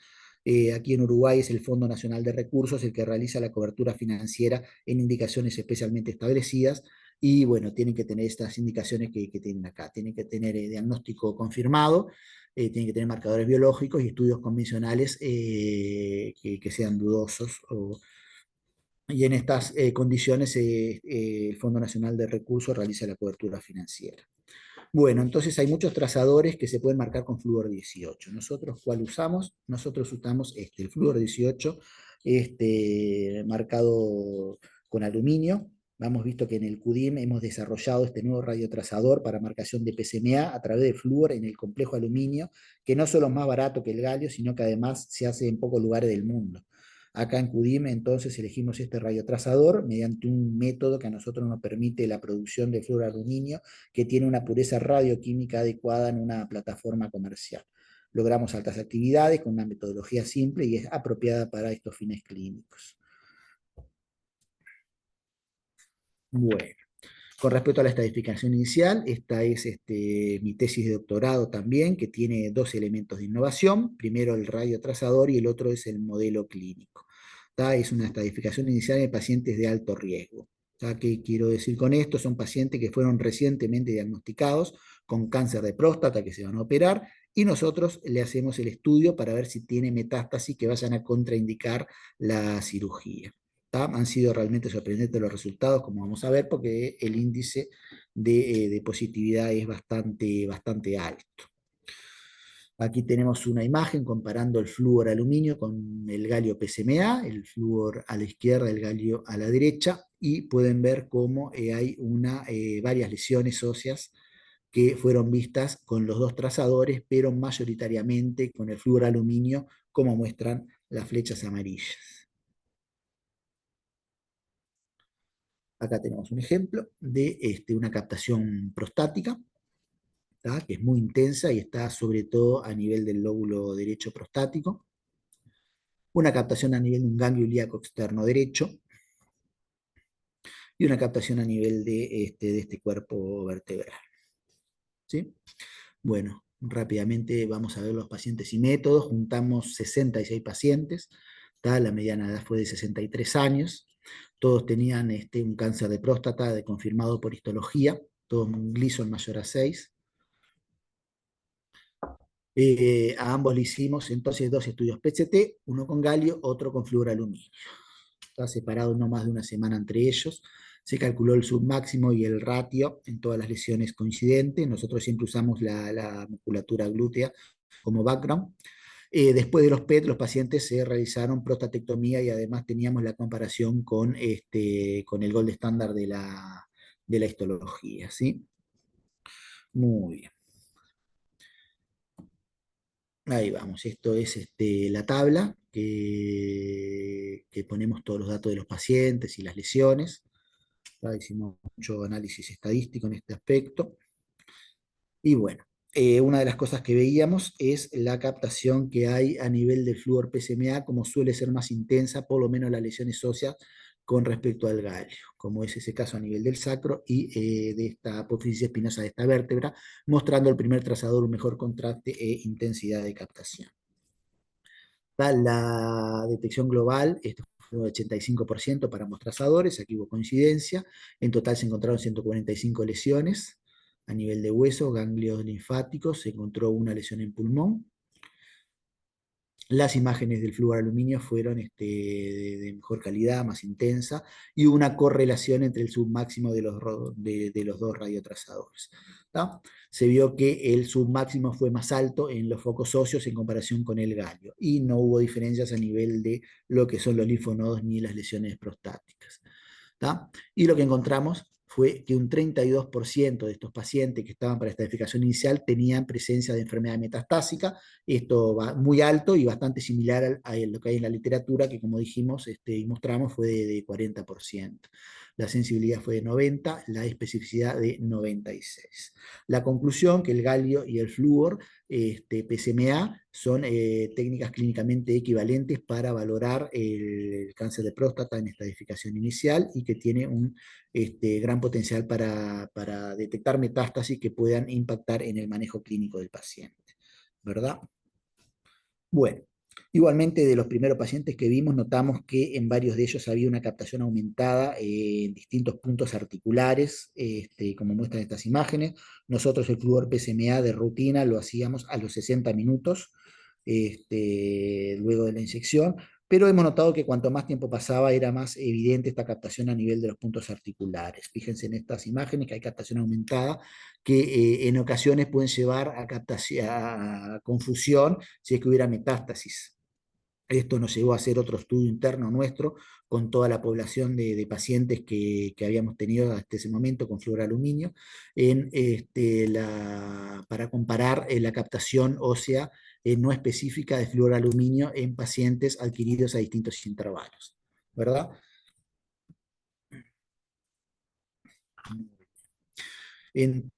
Aquí en Uruguay es el Fondo Nacional de Recursos el que realiza la cobertura financiera en indicaciones especialmente establecidas. Y bueno, tienen que tener estas indicaciones que tienen acá. Tienen que tener diagnóstico confirmado, tienen que tener marcadores biológicos y estudios convencionales que sean dudosos. Y en estas condiciones el Fondo Nacional de Recursos realiza la cobertura financiera. Bueno, entonces hay muchos trazadores que se pueden marcar con flúor 18. ¿Nosotros cuál usamos? Nosotros usamos el flúor 18, marcado con aluminio. Hemos visto que en el CUDIM hemos desarrollado este nuevo radiotrazador para marcación de PSMA a través de flúor en el complejo aluminio, que no solo es más barato que el galio, sino que además se hace en pocos lugares del mundo. Acá en CUDIM entonces elegimos este radiotrazador mediante un método que a nosotros nos permite la producción de flúor aluminio, que tiene una pureza radioquímica adecuada en una plataforma comercial. Logramos altas actividades con una metodología simple y es apropiada para estos fines clínicos. Bueno, con respecto a la estadificación inicial, esta es mi tesis de doctorado también, que tiene dos elementos de innovación. Primero el radiotrazador y el otro es el modelo clínico. Es una estadificación inicial en pacientes de alto riesgo. ¿Qué quiero decir con esto? Son pacientes que fueron recientemente diagnosticados con cáncer de próstata que se van a operar y nosotros le hacemos el estudio para ver si tiene metástasis que vayan a contraindicar la cirugía. Han sido realmente sorprendentes los resultados, como vamos a ver, porque el índice de positividad es bastante alto. Aquí tenemos una imagen comparando el flúor aluminio con el galio PSMA, el flúor a la izquierda, el galio a la derecha, y pueden ver cómo hay varias lesiones óseas que fueron vistas con los dos trazadores, pero mayoritariamente con el flúor aluminio, como muestran las flechas amarillas. Acá tenemos un ejemplo de una captación prostática, que es muy intensa y está sobre todo a nivel del lóbulo derecho prostático. Una captación a nivel de un ganglio ilíaco externo derecho y una captación a nivel de este cuerpo vertebral. ¿Sí? Bueno, rápidamente vamos a ver los pacientes y métodos. Juntamos 66 pacientes, la mediana edad fue de 63 años. Todos tenían un cáncer de próstata confirmado por histología, todos un Gleason mayor a 6. A ambos le hicimos entonces dos estudios PET-CT, uno con galio, otro con flúor aluminio. Está separado no más de una semana entre ellos. Se calculó el submáximo y el ratio en todas las lesiones coincidentes. Nosotros siempre usamos la musculatura glútea como background. Después de los PET, los pacientes se realizaron prostatectomía y además teníamos la comparación con el gold estándar de la histología. ¿Sí? Muy bien. Ahí vamos, esto es la tabla que ponemos todos los datos de los pacientes y las lesiones. Hicimos mucho análisis estadístico en este aspecto. Y bueno, una de las cosas que veíamos es la captación que hay a nivel del flúor PSMA, como suele ser más intensa, por lo menos las lesiones óseas, con respecto al galio, como es ese caso a nivel del sacro y de esta apófisis espinosa de esta vértebra, mostrando el primer trazador un mejor contraste e intensidad de captación. La detección global, esto fue un 85% para ambos trazadores, aquí hubo coincidencia. En total se encontraron 145 lesiones a nivel de hueso, ganglios linfáticos, se encontró una lesión en pulmón. Las imágenes del flúor aluminio fueron de mejor calidad, más intensa, y hubo una correlación entre el submáximo de los dos radiotrazadores. Se vio que el submáximo fue más alto en los focos óseos en comparación con el galio, y no hubo diferencias a nivel de lo que son los linfonodos ni las lesiones prostáticas. Y lo que encontramos fue que un 32% de estos pacientes que estaban para esta estadificación inicial tenían presencia de enfermedad metastásica. Esto va muy alto y bastante similar a lo que hay en la literatura, que como dijimos y mostramos fue de 40%. La sensibilidad fue de 90, la especificidad de 96. La conclusión, que el galio y el flúor PSMA son técnicas clínicamente equivalentes para valorar el cáncer de próstata en estadificación inicial y que tiene un gran potencial para detectar metástasis que puedan impactar en el manejo clínico del paciente, ¿verdad? Bueno, igualmente de los primeros pacientes que vimos, notamos que en varios de ellos había una captación aumentada en distintos puntos articulares, como muestran estas imágenes. Nosotros el flúor PSMA de rutina lo hacíamos a los 60 minutos, luego de la inyección, pero hemos notado que cuanto más tiempo pasaba era más evidente esta captación a nivel de los puntos articulares. Fíjense en estas imágenes que hay captación aumentada, que en ocasiones pueden llevar a confusión si es que hubiera metástasis. Esto nos llevó a hacer otro estudio interno nuestro con toda la población de pacientes que habíamos tenido hasta ese momento con fluoroaluminio para comparar la captación ósea no específica de fluoroaluminio en pacientes adquiridos a distintos intervalos, ¿verdad? En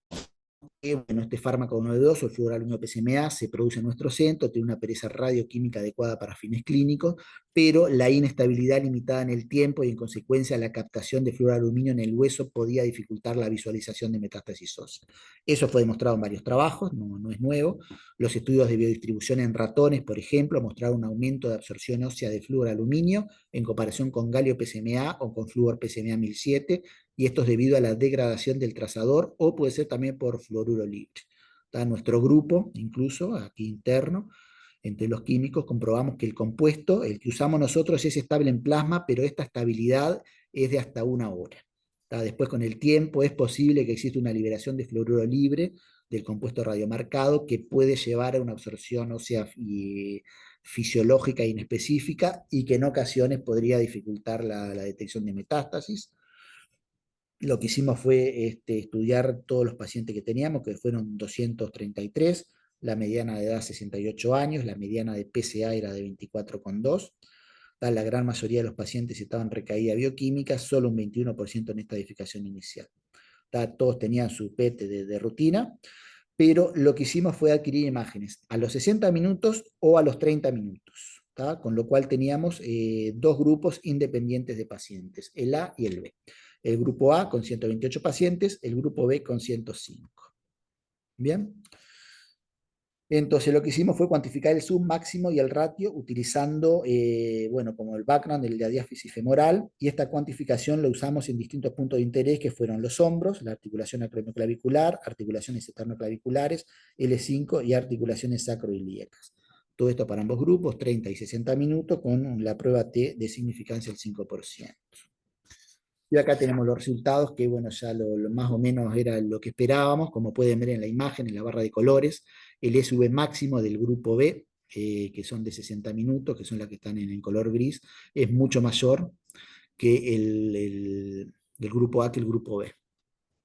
bueno, este fármaco novedoso, el fluoroaluminio PSMA, se produce en nuestro centro, tiene una pereza radioquímica adecuada para fines clínicos, pero la inestabilidad limitada en el tiempo y en consecuencia la captación de fluoroaluminio en el hueso podía dificultar la visualización de metástasis ósea. Eso fue demostrado en varios trabajos, no es nuevo. Los estudios de biodistribución en ratones, por ejemplo, mostraron un aumento de absorción ósea de fluoroaluminio en comparación con galio PSMA o con flúor PSMA 1007, y esto es debido a la degradación del trazador o puede ser también por fluoruro libre. ¿Está? Nuestro grupo, incluso aquí interno, entre los químicos, comprobamos que el compuesto, el que usamos nosotros, es estable en plasma, pero esta estabilidad es de hasta 1 hora. ¿Está? Después, con el tiempo, es posible que exista una liberación de fluoruro libre del compuesto radiomarcado que puede llevar a una absorción ósea fisiológica inespecífica y que en ocasiones podría dificultar la detección de metástasis. Lo que hicimos fue estudiar todos los pacientes que teníamos, que fueron 233, la mediana de edad 68 años, la mediana de PSA era de 24,2. La gran mayoría de los pacientes estaban recaída bioquímica, solo un 21% en esta edificación inicial. Todos tenían su PET de rutina, pero lo que hicimos fue adquirir imágenes a los 60 minutos o a los 30 minutos, con lo cual teníamos dos grupos independientes de pacientes, el A y el B. El grupo A con 128 pacientes, el grupo B con 105. Bien. Entonces lo que hicimos fue cuantificar el zoom máximo y el ratio utilizando, bueno, como el background, el de la diáfisis femoral, y esta cuantificación lo usamos en distintos puntos de interés que fueron los hombros, la articulación acromioclavicular, articulaciones esternoclaviculares, L5 y articulaciones sacroiliacas. Todo esto para ambos grupos, 30 y 60 minutos, con la prueba T de significancia del 5%. Y acá tenemos los resultados, que bueno, ya lo más o menos era lo que esperábamos, como pueden ver en la imagen, en la barra de colores, el SV máximo del grupo B, que son de 60 minutos, que son las que están en el color gris, es mucho mayor que el grupo A que el grupo B,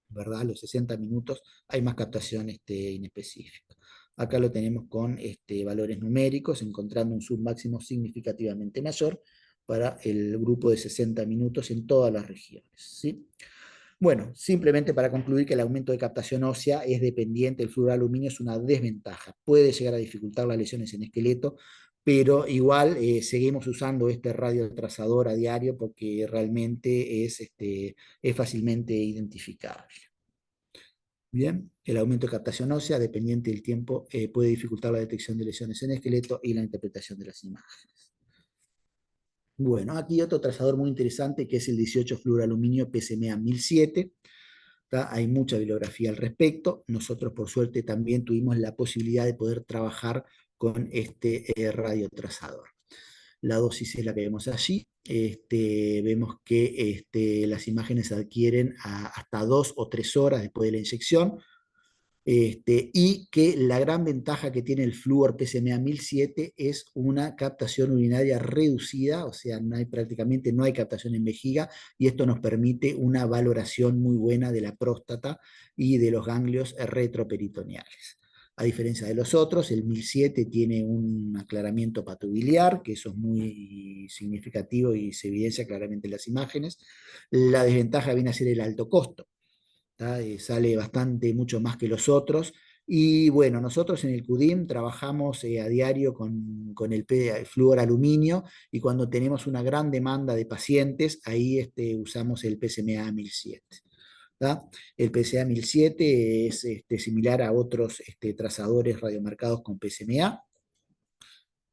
¿verdad? A los 60 minutos hay más captación inespecífica. Acá lo tenemos con valores numéricos, encontrando un submáximo significativamente mayor para el grupo de 60 minutos en todas las regiones, ¿sí? Bueno, simplemente para concluir que el aumento de captación ósea es dependiente, el fluoroaluminio es una desventaja, puede llegar a dificultar las lesiones en esqueleto, pero igual seguimos usando este radiotrazador a diario porque realmente es fácilmente identificable. Bien, el aumento de captación ósea, dependiente del tiempo, puede dificultar la detección de lesiones en esqueleto y la interpretación de las imágenes. Bueno, aquí otro trazador muy interesante que es el 18-fluoroaluminio PSMA 1007. Hay mucha bibliografía al respecto. Nosotros, por suerte, también tuvimos la posibilidad de poder trabajar con este radiotrazador. La dosis es la que vemos allí. Vemos que las imágenes se adquieren hasta 2 o 3 horas después de la inyección. Y que la gran ventaja que tiene el flúor PSMA 1007 es una captación urinaria reducida, o sea, prácticamente no hay captación en vejiga, y esto nos permite una valoración muy buena de la próstata y de los ganglios retroperitoneales. A diferencia de los otros, el 1007 tiene un aclaramiento patobiliar, que eso es muy significativo y se evidencia claramente en las imágenes. La desventaja viene a ser el alto costo. Sale bastante, mucho más que los otros. Y bueno, nosotros en el CUDIM trabajamos a diario con el flúor aluminio, y cuando tenemos una gran demanda de pacientes, ahí usamos el PSMA 1007. ¿tá? El PSA 1007 es similar a otros trazadores radiomarcados con PSMA.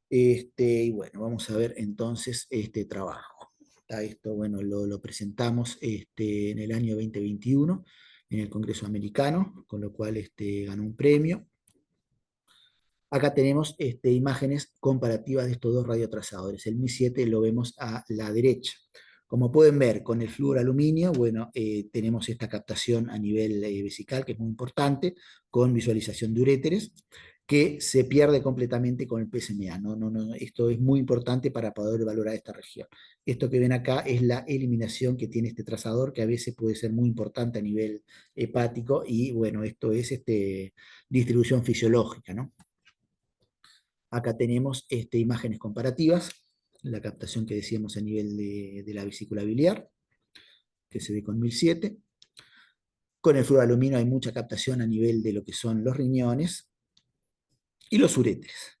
Y bueno, vamos a ver entonces este trabajo. Esto, bueno, lo presentamos en el año 2021 en el Congreso Americano, con lo cual ganó un premio. Acá tenemos imágenes comparativas de estos dos radiotrazadores. El Mi-7 lo vemos a la derecha. Como pueden ver, con el flúor aluminio, bueno, tenemos esta captación a nivel vesical, que es muy importante, con visualización de uréteres, que se pierde completamente con el PSMA. Esto es muy importante para poder valorar esta región. Esto que ven acá es la eliminación que tiene este trazador, que a veces puede ser muy importante a nivel hepático, y bueno, esto es distribución fisiológica, ¿no? Acá tenemos imágenes comparativas, la captación que decíamos a nivel de la vesícula biliar, que se ve con 1007. Con el fluoroaluminio hay mucha captación a nivel de lo que son los riñones y los uréteres,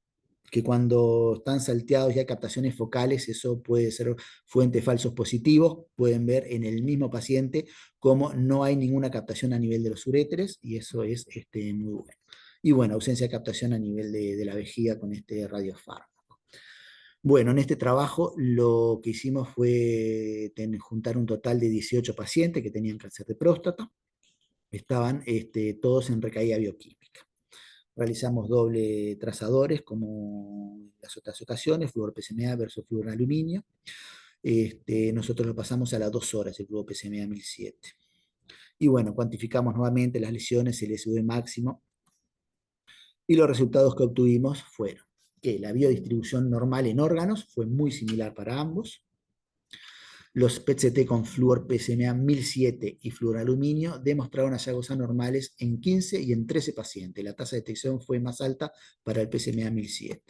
que cuando están salteados y hay captaciones focales, eso puede ser fuente de falsos positivos. Pueden ver en el mismo paciente cómo no hay ninguna captación a nivel de los uréteres, y eso es muy bueno. Y bueno, ausencia de captación a nivel de la vejiga con este radiofármaco. Bueno, en este trabajo lo que hicimos fue juntar un total de 18 pacientes que tenían cáncer de próstata. Estaban todos en recaída bioquímica. Realizamos doble trazadores, como en las otras ocasiones, flúor PSMA versus flúor aluminio. Nosotros lo pasamos a las 2 horas, el flúor PSMA 1007. Y bueno, cuantificamos nuevamente las lesiones, el SV máximo, y los resultados que obtuvimos fueron que la biodistribución normal en órganos fue muy similar para ambos. Los PET-CT con flúor PSMA 1007 y flúor aluminio demostraron hallazgos anormales en 15 y en 13 pacientes. La tasa de detección fue más alta para el PSMA 1007.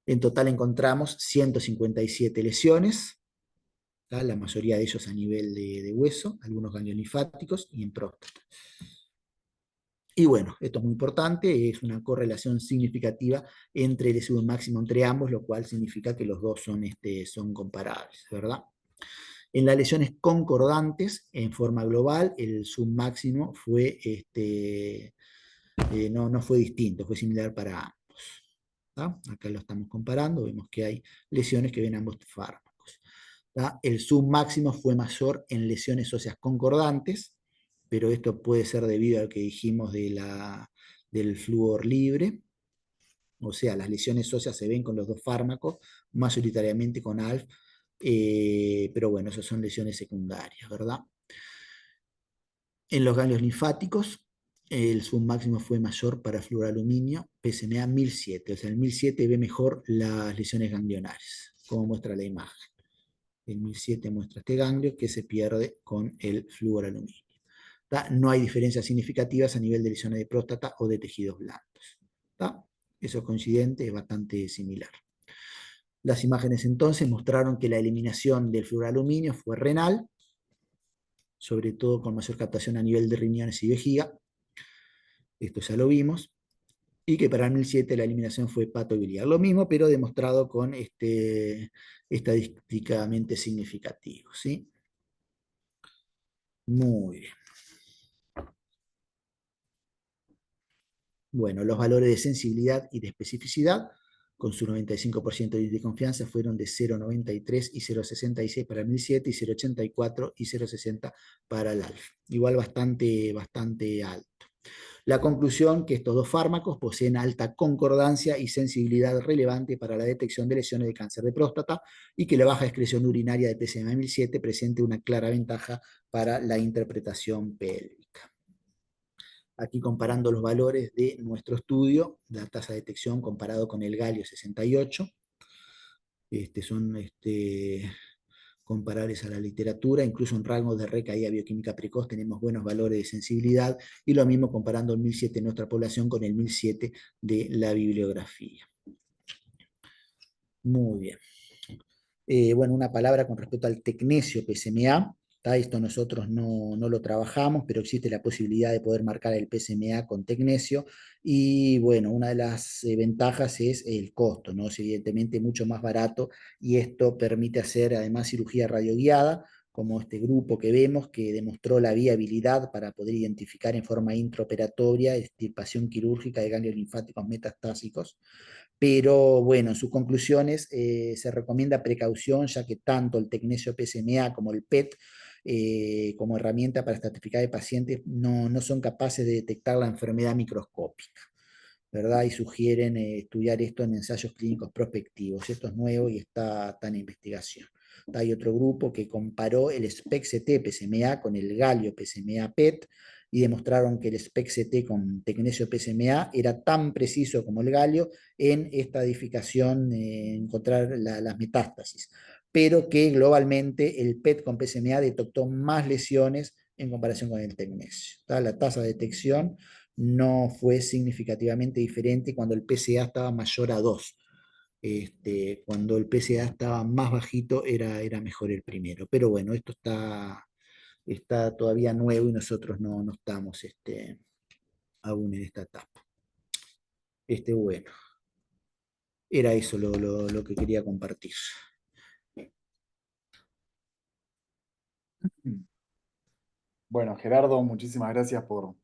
En total encontramos 157 lesiones, la mayoría de ellos a nivel de hueso, algunos ganglios linfáticos y en próstata. Y bueno, esto es muy importante, es una correlación significativa entre el SV máximo entre ambos, lo cual significa que los dos son comparables, ¿verdad? En las lesiones concordantes, en forma global, el submáximo fue, no fue distinto, fue similar para ambos. ¿tá? Acá lo estamos comparando, vemos que hay lesiones que ven ambos fármacos. ¿tá? El submáximo fue mayor en lesiones óseas concordantes, pero esto puede ser debido a lo que dijimos del flúor libre. O sea, las lesiones óseas se ven con los dos fármacos, mayoritariamente con ALF, pero bueno, esas son lesiones secundarias, ¿verdad? En los ganglios linfáticos, el submáximo fue mayor para fluoroaluminio, PSMA 1007, o sea, el 1007 ve mejor las lesiones ganglionares, como muestra la imagen. El 1007 muestra este ganglio que se pierde con el fluoroaluminio. No hay diferencias significativas a nivel de lesiones de próstata o de tejidos blandos. Eso coincidente, es bastante similar. Las imágenes entonces mostraron que la eliminación del fluoroaluminio fue renal, sobre todo con mayor captación a nivel de riñones y vejiga, esto ya lo vimos, y que para el 1007 la eliminación fue hepatobiliar. Lo mismo, pero demostrado con estadísticamente significativo. ¿sí? Muy bien. Bueno, los valores de sensibilidad y de especificidad, con su 95% de confianza, fueron de 0,93 y 0,66 para el 1007 y 0,84 y 0,60 para el ALF. Igual bastante alto. La conclusión que estos dos fármacos poseen alta concordancia y sensibilidad relevante para la detección de lesiones de cáncer de próstata, y que la baja excreción urinaria de PSMA 1007 presente una clara ventaja para la interpretación pélvica. aquí comparando los valores de nuestro estudio, la tasa de detección comparado con el galio 68, son comparables a la literatura, incluso en rangos de recaída bioquímica precoz tenemos buenos valores de sensibilidad, y lo mismo comparando el 1007 de nuestra población con el 1007 de la bibliografía. Muy bien. Bueno, una palabra con respecto al tecnesio PSMA. Esto nosotros no lo trabajamos, pero existe la posibilidad de poder marcar el PSMA con tecnesio. Y bueno, una de las ventajas es el costo, ¿no? Es evidentemente mucho más barato, y esto permite hacer además cirugía radioguiada, como este grupo que vemos, que demostró la viabilidad para poder identificar en forma intraoperatoria extirpación quirúrgica de ganglios linfáticos metastásicos. Pero bueno, en sus conclusiones se recomienda precaución, ya que tanto el tecnesio PSMA como el PET, como herramienta para estratificar de pacientes, no son capaces de detectar la enfermedad microscópica, ¿verdad? Y sugieren estudiar esto en ensayos clínicos prospectivos. Esto es nuevo y está en investigación. Hay otro grupo que comparó el SPECT PSMA con el galio PSMA PET, y demostraron que el SPECT con tecnesio PSMA era tan preciso como el galio en esta edificación, encontrar las metástasis, pero que globalmente el PET con PSMA detectó más lesiones en comparación con el tecnesio. La tasa de detección no fue significativamente diferente cuando el PSA estaba mayor a 2. Cuando el PSA estaba más bajito era mejor el primero. Pero bueno, esto está todavía nuevo y nosotros no estamos aún en esta etapa. Bueno, era eso lo que quería compartir. Bueno, Gerardo, muchísimas gracias por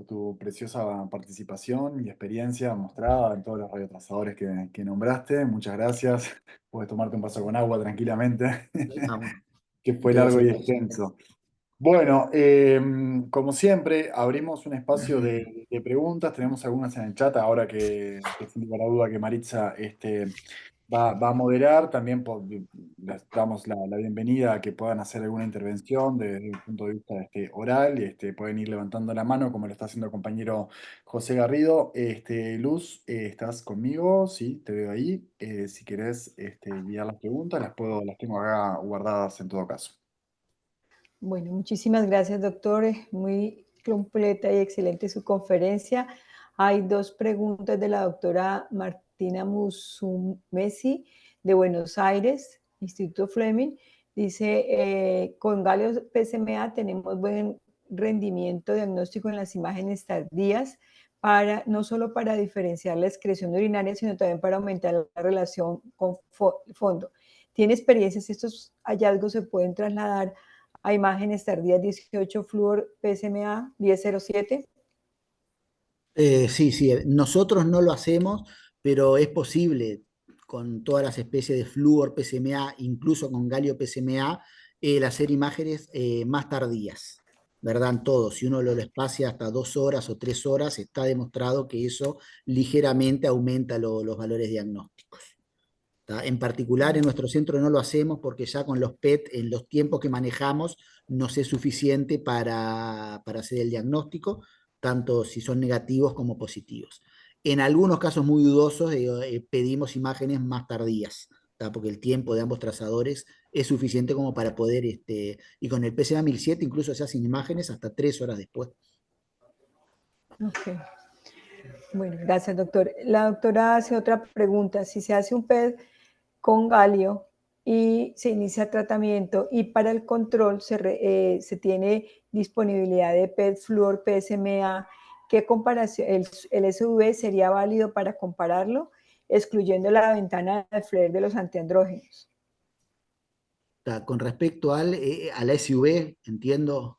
tu preciosa participación y experiencia mostrada en todos los radiotrasadores que nombraste. Muchas gracias. Puedes tomarte un vaso con agua tranquilamente, Bueno, que fue muchas largo gracias y a todos. extenso. Bueno, como siempre, abrimos un espacio de preguntas. Tenemos algunas en el chat, ahora que sin lugar a duda que Maritza va a moderar. También les damos la bienvenida a que puedan hacer alguna intervención desde el punto de vista oral, y pueden ir levantando la mano como lo está haciendo el compañero José Garrido. Luz, ¿estás conmigo? Sí, te veo ahí. Si querés guiar las preguntas, las tengo acá guardadas en todo caso. Bueno, muchísimas gracias, doctor. Es muy completa y excelente su conferencia. Hay dos preguntas de la doctora Martina Musumesi de Buenos Aires, Instituto Fleming. Dice, con Galio PSMA tenemos buen rendimiento diagnóstico en las imágenes tardías, no solo para diferenciar la excreción urinaria, sino también para aumentar la relación con fondo. ¿Tiene experiencia si estos hallazgos se pueden trasladar a imágenes tardías 18 fluor PSMA 1007? Sí, nosotros no lo hacemos, pero es posible con todas las especies de flúor PSMA, incluso con galio PSMA, el hacer imágenes más tardías, ¿verdad? En todo, si uno lo espacia hasta 2 horas o 3 horas, está demostrado que eso ligeramente aumenta los valores diagnósticos. En particular, en nuestro centro no lo hacemos porque ya con los PET, en los tiempos que manejamos, nos es suficiente para hacer el diagnóstico, tanto si son negativos como positivos. En algunos casos muy dudosos pedimos imágenes más tardías, porque el tiempo de ambos trazadores es suficiente como para poder, y con el PSA 1007 incluso se hacen imágenes hasta 3 horas después. Ok. Bueno, gracias, doctor. La doctora hace otra pregunta. Si se hace un PET con galio y se inicia tratamiento, y para el control se tiene disponibilidad de PET fluor PSMA, ¿qué comparación? ¿El SV sería válido para compararlo, excluyendo la ventana de flare de los antiandrógenos? Con respecto a la SUV, entiendo,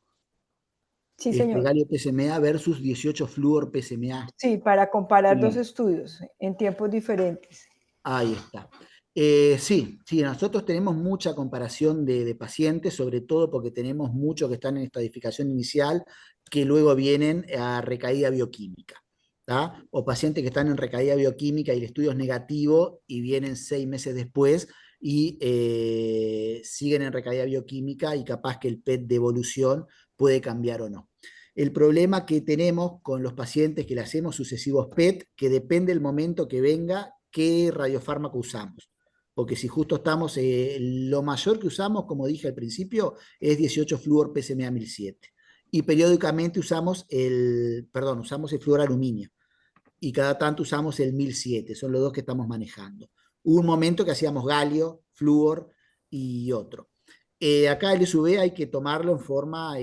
Sí, señor. galio PSMA versus 18 flúor PSMA. Sí, para comparar dos Bien. estudios en tiempos diferentes. Ahí está. Sí, nosotros tenemos mucha comparación de pacientes, sobre todo porque tenemos muchos que están en estadificación inicial, que luego vienen a recaída bioquímica, ¿tá? O pacientes que están en recaída bioquímica y el estudio es negativo y vienen 6 meses después y siguen en recaída bioquímica, y capaz que el PET de evolución puede cambiar o no. El problema que tenemos con los pacientes que le hacemos sucesivos PET, que depende del momento que venga, qué radiofármaco usamos. Porque si justo estamos, lo mayor que usamos, como dije al principio, es 18-fluor PSMA 1007. Y periódicamente usamos usamos el fluor aluminio. Y cada tanto usamos el 1007, son los dos que estamos manejando. Hubo un momento que hacíamos galio, flúor y otro. Acá el SUV hay que tomarlo en forma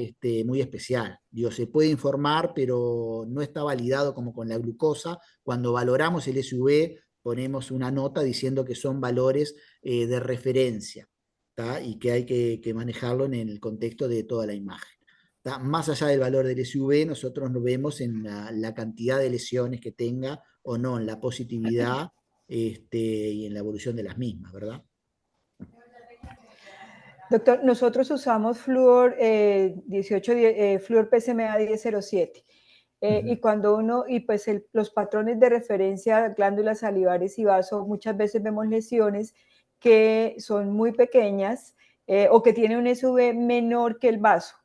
muy especial. Digo, se puede informar, pero no está validado como con la glucosa. Cuando valoramos el SUV, ponemos una nota diciendo que son valores de referencia, ¿tá? Y que hay que manejarlo en el contexto de toda la imagen. ¿Tá? Más allá del valor del SUV, nosotros lo vemos en la cantidad de lesiones que tenga o no, en la positividad y en la evolución de las mismas, ¿verdad? Doctor, nosotros usamos flúor 18, flúor PSMA 1007. Y cuando pues los patrones de referencia, glándulas salivares y vaso, muchas veces vemos lesiones que son muy pequeñas o que tienen un SV menor que el vaso,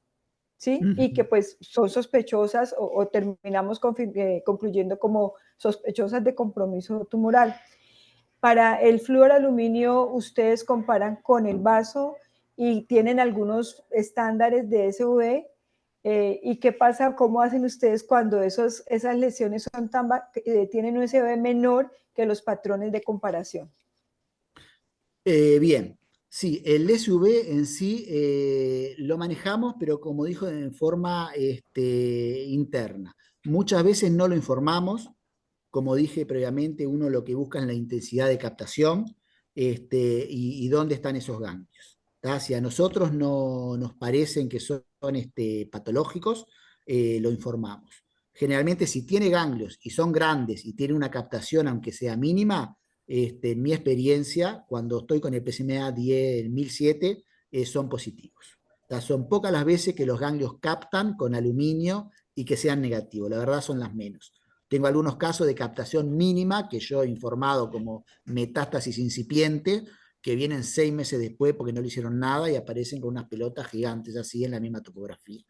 ¿sí? Y que pues son sospechosas o terminamos concluyendo como sospechosas de compromiso tumoral. Para el fluoraluminio, ustedes comparan con el vaso y tienen algunos estándares de SV. ¿Y qué pasa? ¿Cómo hacen ustedes cuando esas lesiones son tienen un SV menor que los patrones de comparación? Bien, sí, el SV en sí lo manejamos, pero como dijo, en forma interna. Muchas veces no lo informamos, como dije previamente, uno lo que busca es la intensidad de captación y dónde están esos ganglios. ¿Tá? Si a nosotros no nos parecen que son patológicos, lo informamos. Generalmente si tiene ganglios y son grandes y tiene una captación aunque sea mínima, en mi experiencia, cuando estoy con el PSMA 1007, son positivos. ¿Tá? Son pocas las veces que los ganglios captan con aluminio y que sean negativos, la verdad son las menos. Tengo algunos casos de captación mínima que yo he informado como metástasis incipiente, que vienen 6 meses después porque no le hicieron nada y aparecen con unas pelotas gigantes así en la misma topografía.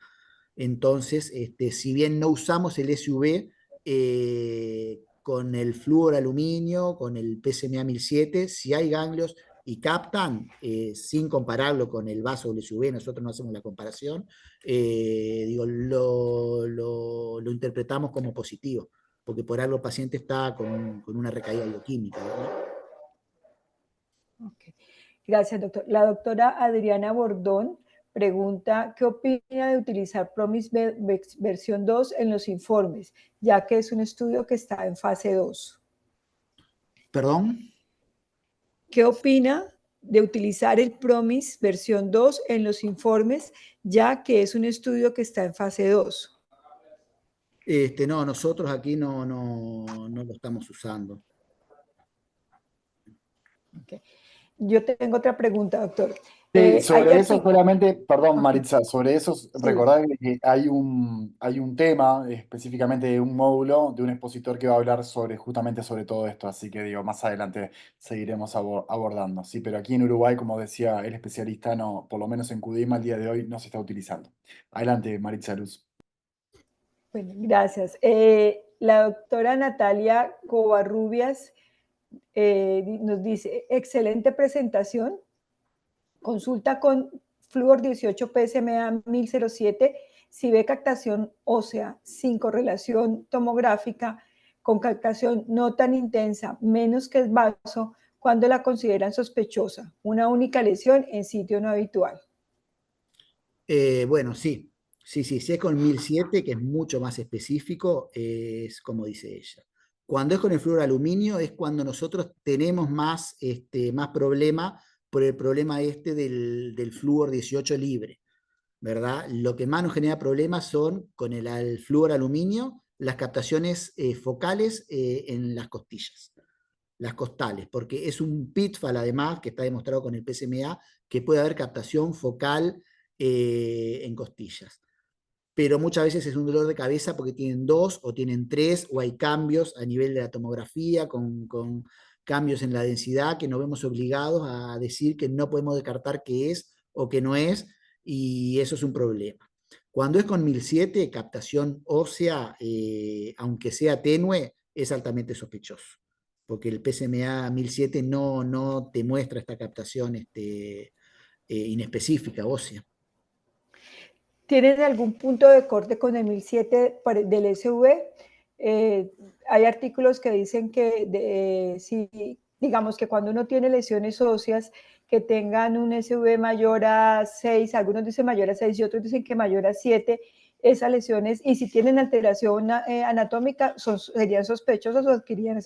Entonces, si bien no usamos el SUV, con el flúor aluminio, con el PSMA 1007, si hay ganglios y captan, sin compararlo con el vaso SUV, nosotros no hacemos la comparación, lo interpretamos como positivo, porque por algo el paciente está con una recaída bioquímica, ¿verdad? Okay. Gracias, doctor. La doctora Adriana Bordón pregunta, ¿qué opina de utilizar PROMIS versión 2 en los informes, ya que es un estudio que está en fase 2? ¿Perdón? ¿Qué opina de utilizar el PROMIS versión 2 en los informes, ya que es un estudio que está en fase 2? No, nosotros aquí no lo estamos usando. Okay. Yo tengo otra pregunta, doctor. Sí, sobre eso aquí... solamente, perdón Okay. Maritza, sobre eso Sí. recordad que hay un tema, específicamente de un módulo, de un expositor que va a hablar justamente sobre todo esto, así que digo, más adelante seguiremos abordando, sí, pero aquí en Uruguay, como decía el especialista, no, por lo menos en CUDIMA al día de hoy no se está utilizando. Adelante, Maritza Luz. Bueno, gracias. La doctora Natalia Covarrubias nos dice, excelente presentación, consulta con flúor 18 PSMA 1007 si ve captación ósea sin correlación tomográfica, con captación no tan intensa, menos que el vaso, cuando la consideran sospechosa, una única lesión en sitio no habitual. Bueno, sí, si es con 1007, que es mucho más específico, es como dice ella. Cuando es con el flúor aluminio es cuando nosotros tenemos más problema por el problema del flúor 18 libre, ¿verdad? Lo que más nos genera problemas son con el flúor aluminio, las captaciones focales en las costillas, las costales, porque es un pitfall además, que está demostrado con el PSMA, que puede haber captación focal en costillas. Pero muchas veces es un dolor de cabeza porque tienen 2 o tienen 3 o hay cambios a nivel de la tomografía con cambios en la densidad que nos vemos obligados a decir que no podemos descartar qué es o qué no es, y eso es un problema. Cuando es con 1007, captación ósea, aunque sea tenue, es altamente sospechoso, porque el PSMA 1007 no te muestra esta captación inespecífica ósea. ¿Tienen algún punto de corte con el 1007 del SV? Hay artículos que dicen que si, digamos que cuando uno tiene lesiones óseas que tengan un SV mayor a 6, algunos dicen mayor a 6 y otros dicen que mayor a 7, esas lesiones, y si tienen alteración anatómica, serían sospechosas o requerirían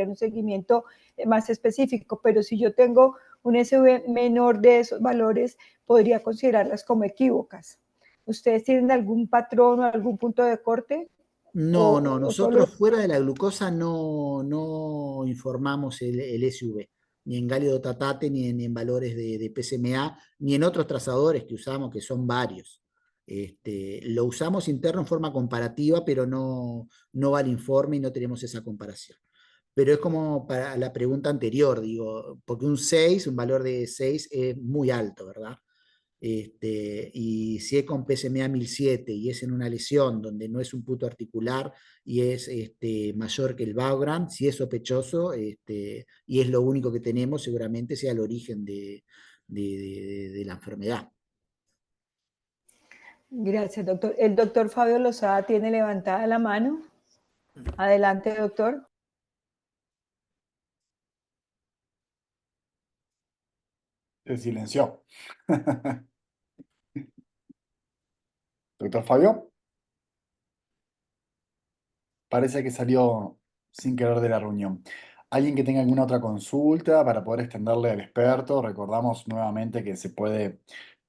un seguimiento más específico, pero si yo tengo un SV menor de esos valores, podría considerarlas como equívocas. ¿Ustedes tienen algún patrón o algún punto de corte? No, ¿O solo? nosotros fuera de la glucosa no informamos el SV, ni en galidotatate, ni en valores de PSMA, ni en otros trazadores que usamos, que son varios. Lo usamos interno en forma comparativa, pero no va al informe y no tenemos esa comparación. Pero es como para la pregunta anterior, digo, porque un valor de 6 es muy alto, ¿verdad? Y si es con PSMA 1007 y es en una lesión donde no es un punto articular y es mayor que el Vaughan, si es sospechoso y es lo único que tenemos, seguramente sea el origen de la enfermedad. Gracias, doctor. El doctor Fabio Lozada tiene levantada la mano. Adelante, doctor. Se silenció. Doctor Fabio, parece que salió sin querer de la reunión. ¿Alguien que tenga alguna otra consulta para poder extenderle al experto? Recordamos nuevamente que se puede,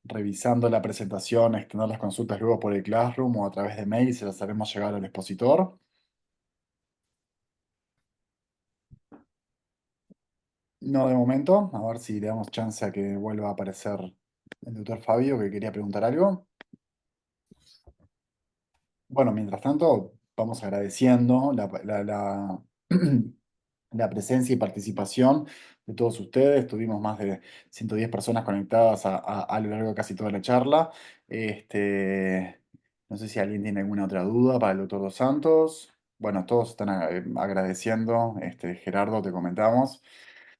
revisando la presentación, extender las consultas luego por el Classroom o a través de mail, se las haremos llegar al expositor. No de momento, a ver si le damos chance a que vuelva a aparecer el doctor Fabio, que quería preguntar algo. Bueno, mientras tanto, vamos agradeciendo la presencia y participación de todos ustedes. Tuvimos más de 110 personas conectadas a lo largo de casi toda la charla. No sé si alguien tiene alguna otra duda para el doctor Dos Santos. Bueno, todos están agradeciendo. Gerardo, te comentamos.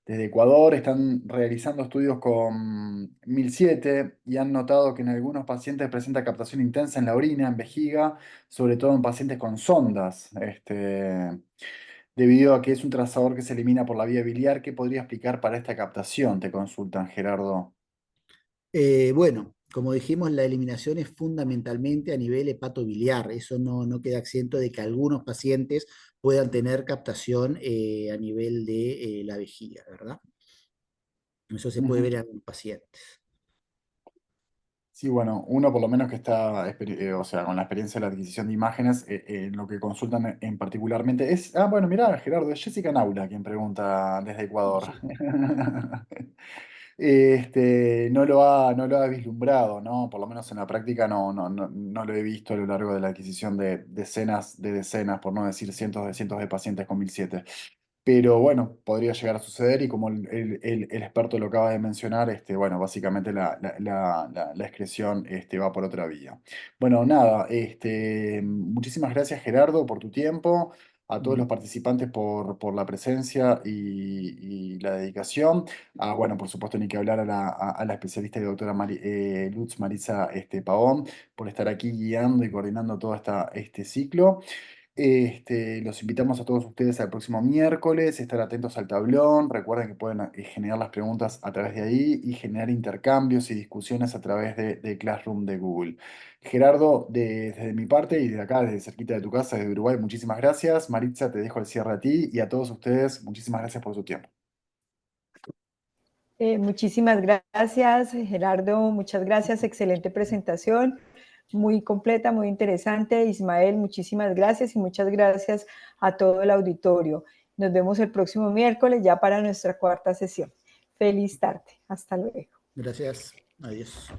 Desde Ecuador están realizando estudios con 1007 y han notado que en algunos pacientes presenta captación intensa en la orina, en vejiga, sobre todo en pacientes con sondas, debido a que es un trazador que se elimina por la vía biliar. ¿Qué podría explicar para esta captación? Te consultan, Gerardo. Bueno, como dijimos, la eliminación es fundamentalmente a nivel hepatobiliar. Eso no queda exento de que algunos pacientes puedan tener captación a nivel de la vejiga, ¿verdad? Eso se puede Ujú. ver en algunos pacientes. Sí, bueno, uno por lo menos que está, o sea, con la experiencia de la adquisición de imágenes, lo que consultan en particularmente es, bueno, mirá, Gerardo, es Jessica Naula quien pregunta desde Ecuador. Sí. No lo ha vislumbrado, ¿no? Por lo menos en la práctica no lo he visto a lo largo de la adquisición de decenas, por no decir cientos de pacientes con 1007. Pero bueno, podría llegar a suceder y como el experto lo acaba de mencionar, bueno, básicamente la excreción va por otra vía. Bueno, nada, muchísimas gracias Gerardo por tu tiempo, a todos los participantes por la presencia y la dedicación. Bueno, por supuesto ni que hablar a la especialista y doctora Lutz Marisa Pavón por estar aquí guiando y coordinando todo este ciclo. Los invitamos a todos ustedes al próximo miércoles, estar atentos al tablón. Recuerden que pueden generar las preguntas a través de ahí y generar intercambios y discusiones a través de Classroom de Google. Gerardo, desde mi parte y de acá, desde cerquita de tu casa, desde Uruguay, muchísimas gracias. Maritza, te dejo el cierre a ti y a todos ustedes, muchísimas gracias por su tiempo. Muchísimas gracias, Gerardo. Muchas gracias. Excelente presentación. Muy completa, muy interesante. Ismael, muchísimas gracias y muchas gracias a todo el auditorio. Nos vemos el próximo miércoles ya para nuestra cuarta sesión. Feliz tarde. Hasta luego. Gracias. Adiós.